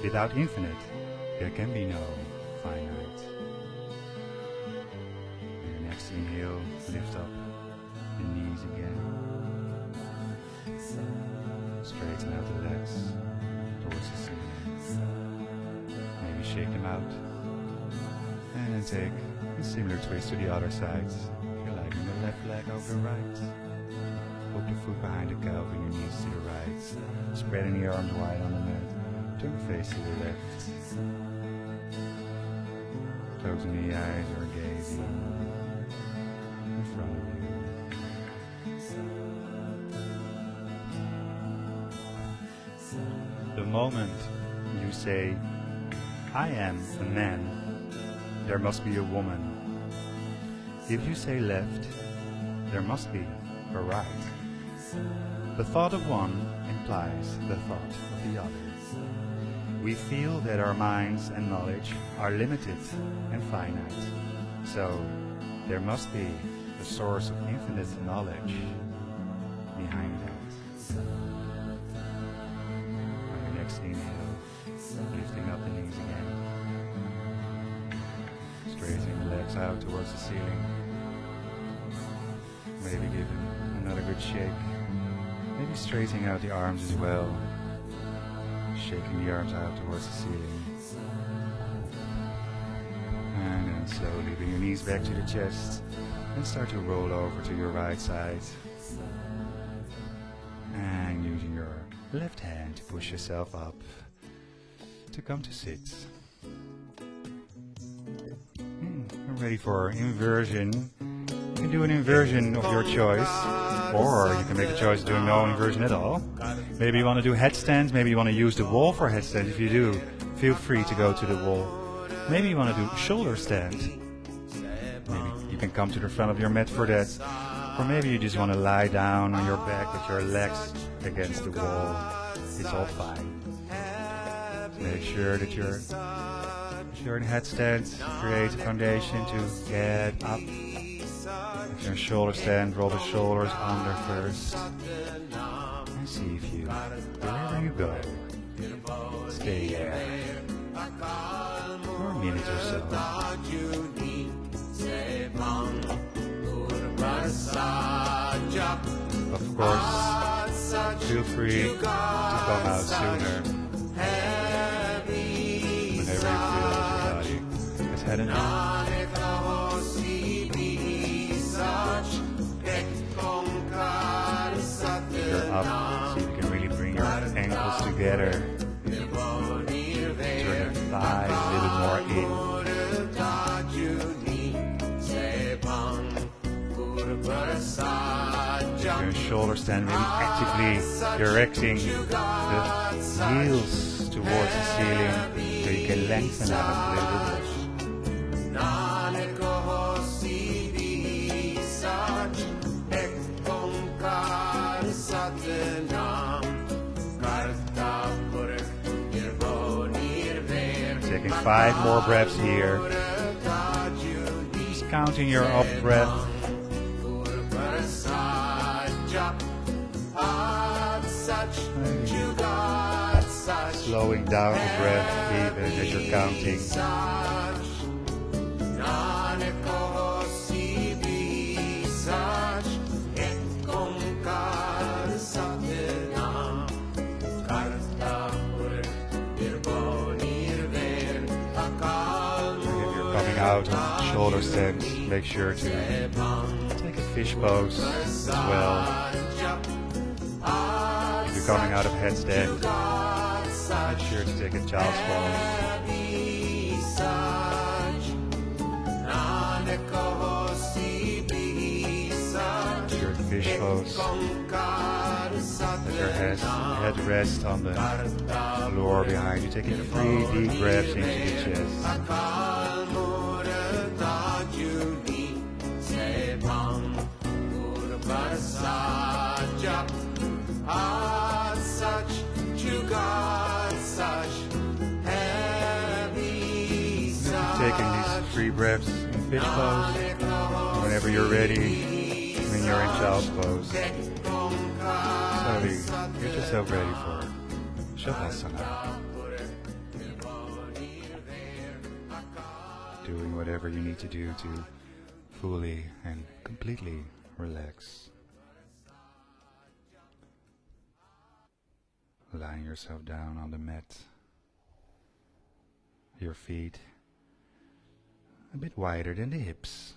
Without infinite, there can be no finite. And your next inhale, lift up the knees again. Straighten out the legs towards the ceiling. Maybe shake them out. And then take a similar twist to the other side. The left leg over the right. Hook the foot behind the calf and your knees to the right. Spreading the arms wide on the mat. Turn the face to the left. Closing the eyes or gazing in front of you. The moment you say, I am a man, there must be a woman. If you say left, there must be a right. The thought of one implies the thought of the other. We feel that our minds and knowledge are limited and finite, so there must be a source of infinite knowledge behind that. On your next inhale, lifting up the knees again, straightening the legs out towards the ceiling. Maybe give them another good shake. Maybe straightening out the arms as well. Shaking the arms out towards the ceiling. And then slowly bring your knees back to the chest and start to roll over to your right side. And using your left hand to push yourself up to come to sit. We're ready for inversion. You can do an inversion of your choice, or you can make a choice of doing no inversion at all. Maybe you want to do headstands, maybe you want to use the wall for headstands. If you do, feel free to go to the wall. Maybe you want to do shoulder stand. Maybe you can come to the front of your mat for that. Or maybe you just want to lie down on your back with your legs against the wall. It's all fine. Make sure that you're in headstand, create a foundation to get up. If you're in shoulder stand, roll the shoulders under first. And see if you, wherever you go, stay there for a minute or so. Of course, feel free to come out sooner whenever you feel that your body has had enough. You're up, so you can really bring your ankles together. Turn your thighs a little more in. If you're in shoulder stand, maybe actively directing the heels towards the ceiling, so you can lengthen out a little bit. Taking 5 more breaths here. Just counting your up breath. Slowing down the breath even as you're counting. Out of shoulder stand, make sure to take a fish pose as well. If you're coming out of headstand, make sure to take a child's pose. Your fish pose. Let your head rest on the floor behind you. Taking 3 deep breaths into the chest. Taking these 3 breaths in fish pose. Whenever you're ready, when you're in child's pose, slowly get yourself ready for Shavasana. Doing whatever you need to do to fully and completely relax. Lying yourself down on the mat. Your feet a bit wider than the hips.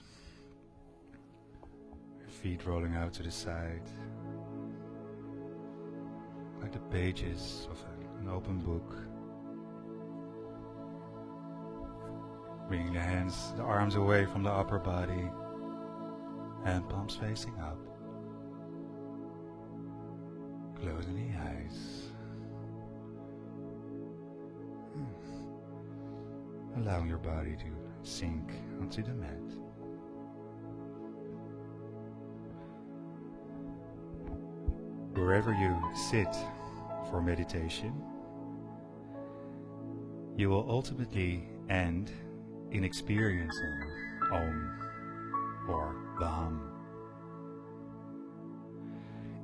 Your feet rolling out to the side. like the pages of an open book. Bringing the hands, the arms away from the upper body, hand palms facing up. Closing the eyes. Allowing your body to sink onto the mat. Wherever you sit for meditation, you will ultimately end in experiencing Om or the hum.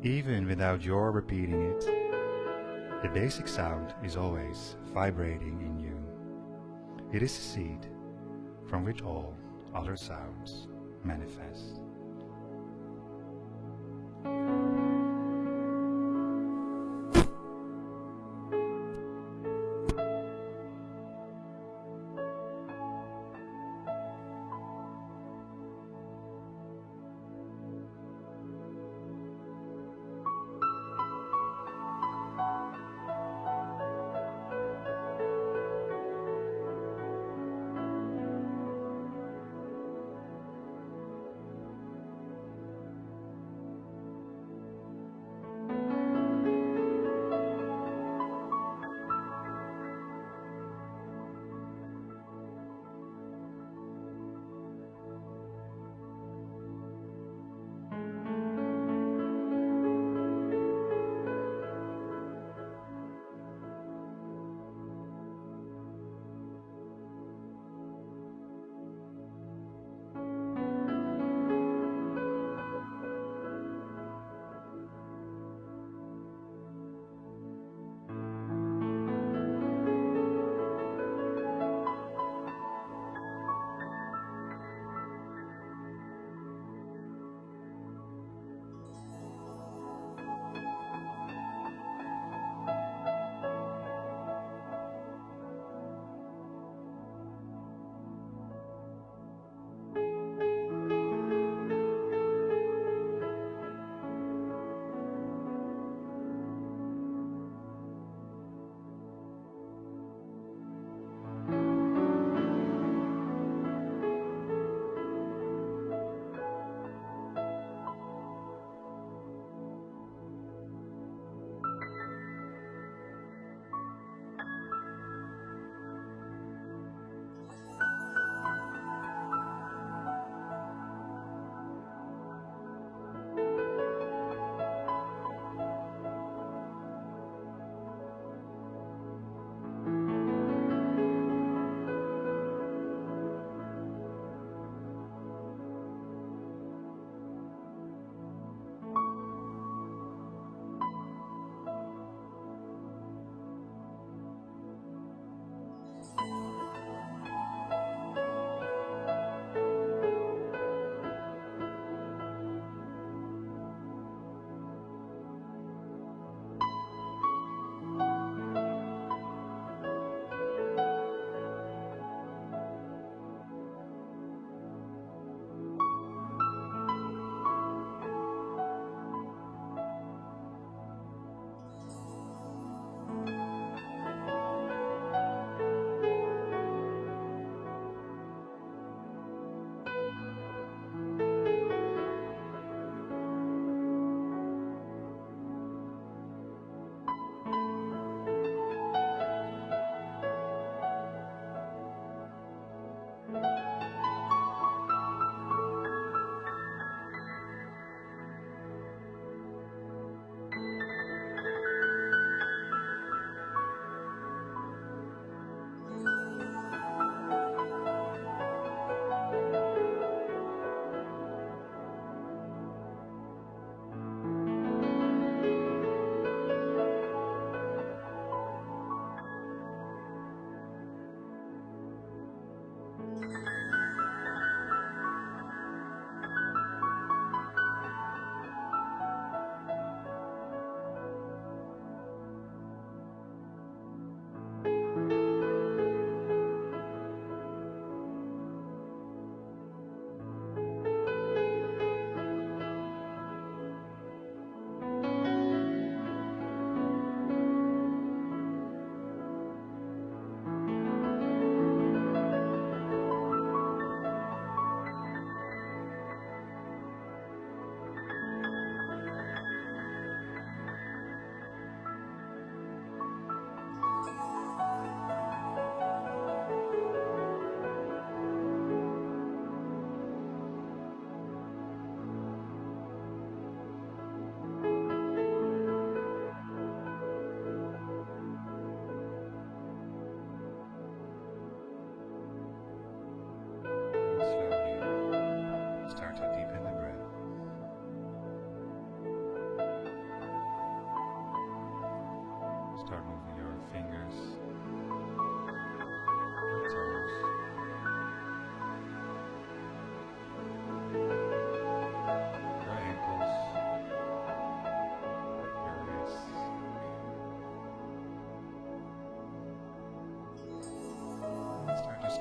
Even without your repeating it, the basic sound is always vibrating in you. It is the seed from which all other sounds manifest.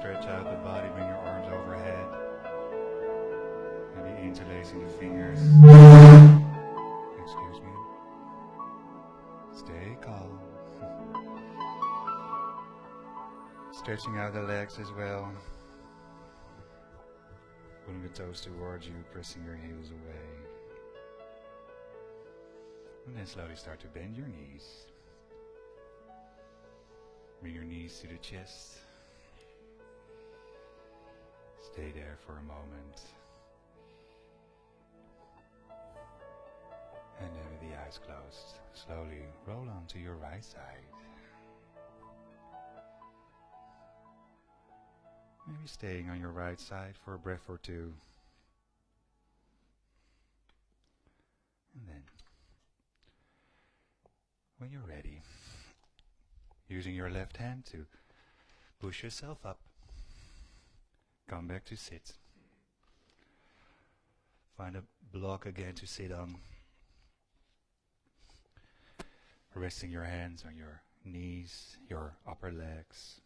stretch out the body, bring your arms overhead. Maybe interlacing the fingers. Excuse me. Stay calm. Stretching out the legs as well. Pulling the toes towards you, pressing your heels away. And then slowly start to bend your knees. Bring your knees to the chest. Stay there for a moment. And then with the eyes closed, slowly roll onto your right side. Maybe staying on your right side for a breath or two. And then, when you're ready, using your left hand to push yourself up, come back to sit. Find a block again to sit on. Resting your hands on your knees, your upper legs.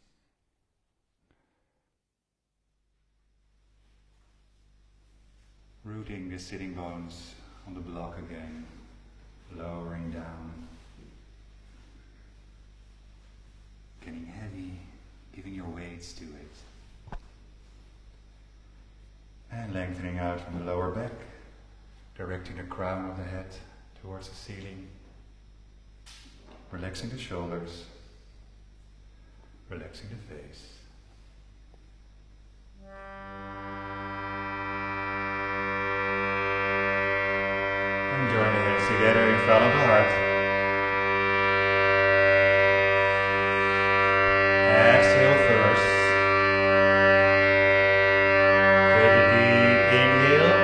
Rooting the sitting bones on the block again, lowering down. Getting heavy, giving your weights to it. And lengthening out from the lower back, directing the crown of the head towards the ceiling. Relaxing the shoulders, relaxing the face. And join the hands together in front of the heart. Exhale first. Take a deep inhale.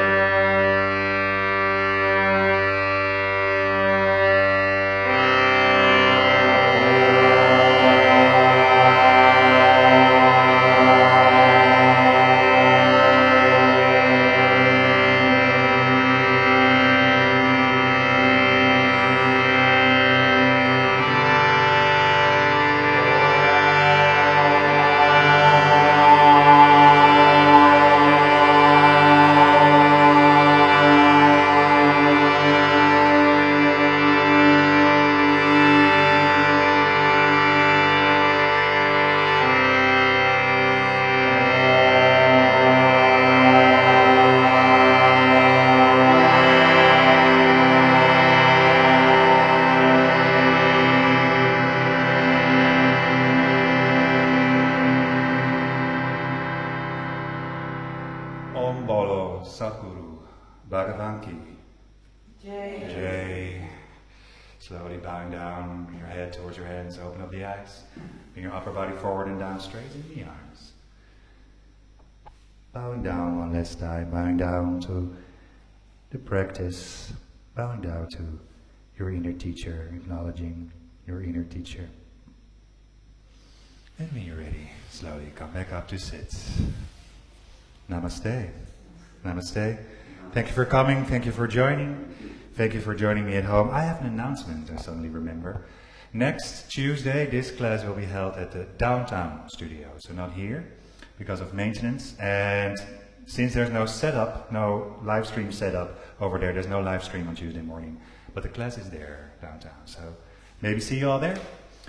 Slowly bowing down, bring your head towards your hands, open up the eyes. Bring your upper body forward and down, straighten the arms. Bowing down one last time, bowing down to the practice, bowing down to your inner teacher, acknowledging your inner teacher. And when you're ready, slowly come back up to sit. Namaste. Namaste. Thank you for coming, thank you for joining. Thank you for joining me at home. I have an announcement, I suddenly remember. Next Tuesday, this class will be held at the downtown studio, so not here, because of maintenance. And since there's no setup, no live stream setup over there, there's no live stream on Tuesday morning, but the class is there downtown. So maybe see you all there,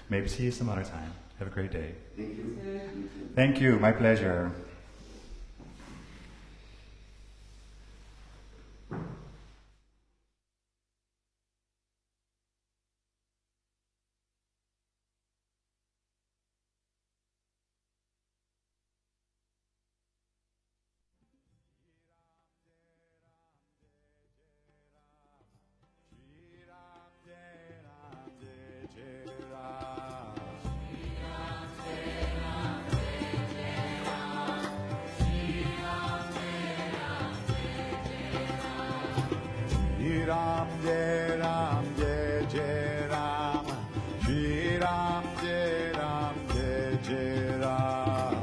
maybe see you some other time. Have a great day.
Thank you.
Thank you, my pleasure.
Ram Jai Jai Ram, Shri Ram Jai Jai Ram.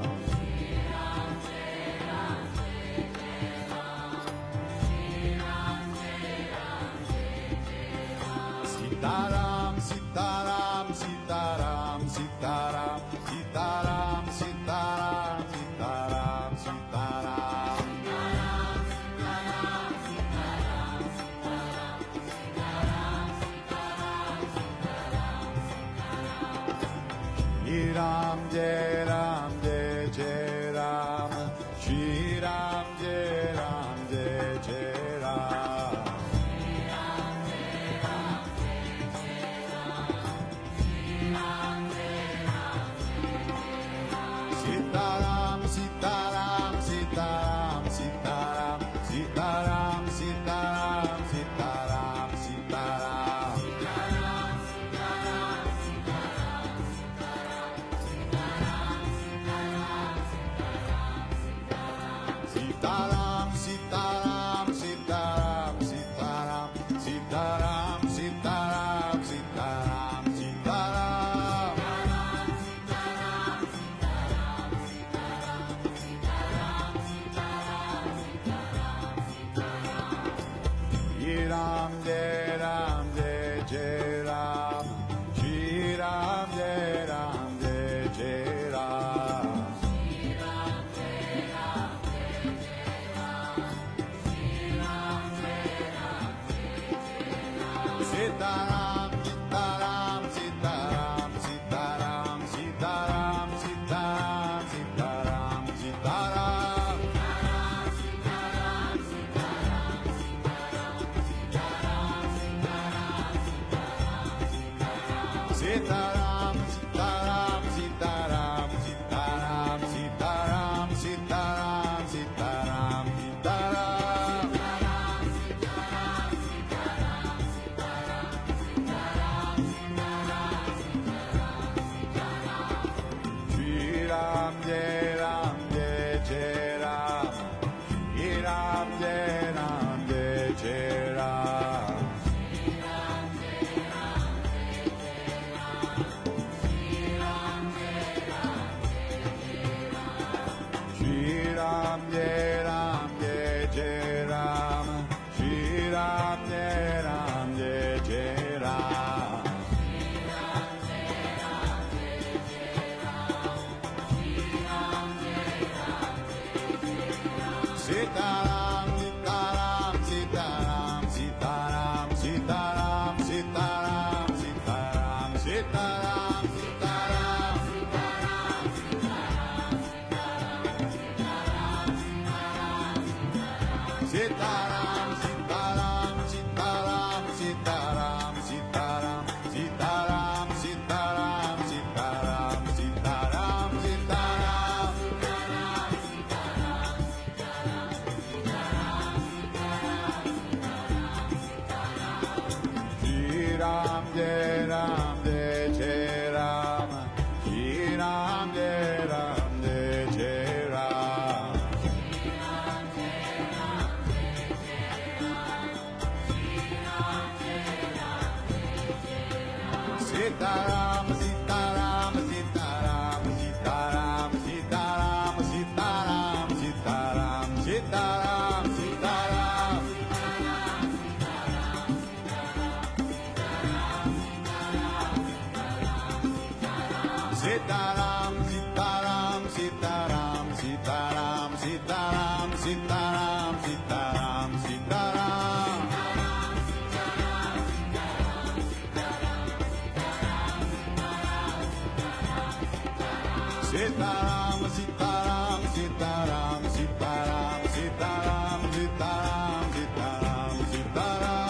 Sitaram, Sitaram, Sitaram, Sitaram, Sitaram, Sitaram, Sitaram. Ram, Jai Ram, Jai Jai Ram, Shri Ram, Jai Ram, Jai Jai Ram. Sitaram, Sitaram, Sitaram, Sitaram, Sitaram, Sitaram, Sitaram, Sitaram. Sitaram, Sitaram, Sitaram, Sitaram, Sitaram, Sitaram, Sitaram, Sitaram. Ram, Jai Ram, Jai Jai Ram, Shri Ram, Jai Ram, Jai Jai Ram. Sitaram, Sitaram, Sitaram, Sitaram, Sitaram, Sitaram, Sitaram, Sitaram. Sitaram, Sitaram, Sitaram, Sitaram, Sitaram, Sitaram, Sitaram, Sitaram. Shri Ram, Jai Ram, Jai Jai Ram, Shri Ram, Jai Ram, Jai Jai Ram. Shri Ram, Jai Ram, Jai Jai Ram, Shri Ram, Jai Ram, Jai Jai Ram. Sitaram, Sitaram, Sitaram, Sitaram, Sitaram, Sitaram, Sitaram, Sitaram, Sitaram. Sitaram, Sitaram, Sitaram, Sitaram, Sitaram, Sitaram, Sitaram, Sitaram, Sitaram, Sitaram. Shri Ram, Jai Ram, Jai Jai Ram, Shri Ram, Jai Ram, Jai Jai Ram. Sitaram, Sitaram, Sitaram, Sitaram, Sitaram, Sitaram, Sitaram, Sitaram, Sitaram. Sitaram, Sitaram, Sitaram, Sitaram, Sitaram, Sitaram, Sitaram, Sitaram. Sitaram, Sitaram, Sitaram, Sitaram, Sitaram, Sitaram, Sitaram, Sitaram.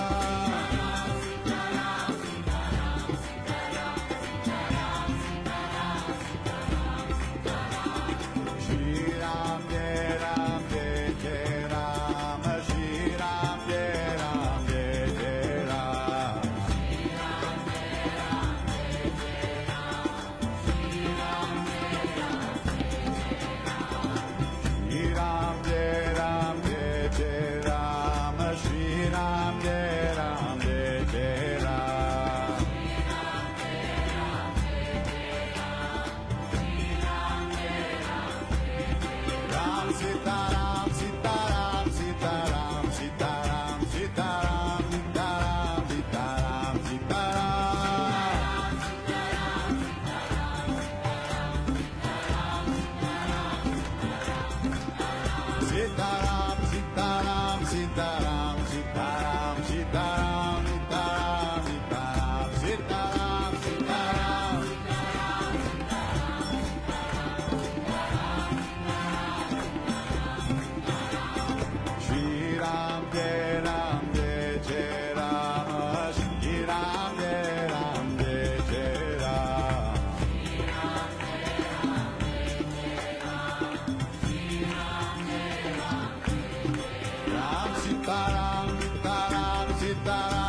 Shri Ram, Jai Ram, Jai Jai Ram, Shri Ram, Jai Ram, Jai Jai Ram. Shri Ram, Jai Ram, Jai Jai Ram, Shri Ram, Jai Ram, Jai Jai Ram. Ram, Sitaram, Sitaram, Sitaram, Sitaram, Sitaram, Sitaram, Sitaram, Sitaram. Sitaram, Sitaram, Sitaram, Sitaram, Sitaram, Sitaram, Sitaram, Sitaram, Sitaram. Jai Ram, Jai Jai Ram, Shri Ram, Jai Ram, Jai Jai Ram. Ram Sita Ram, Sita Ram, Sita Ram.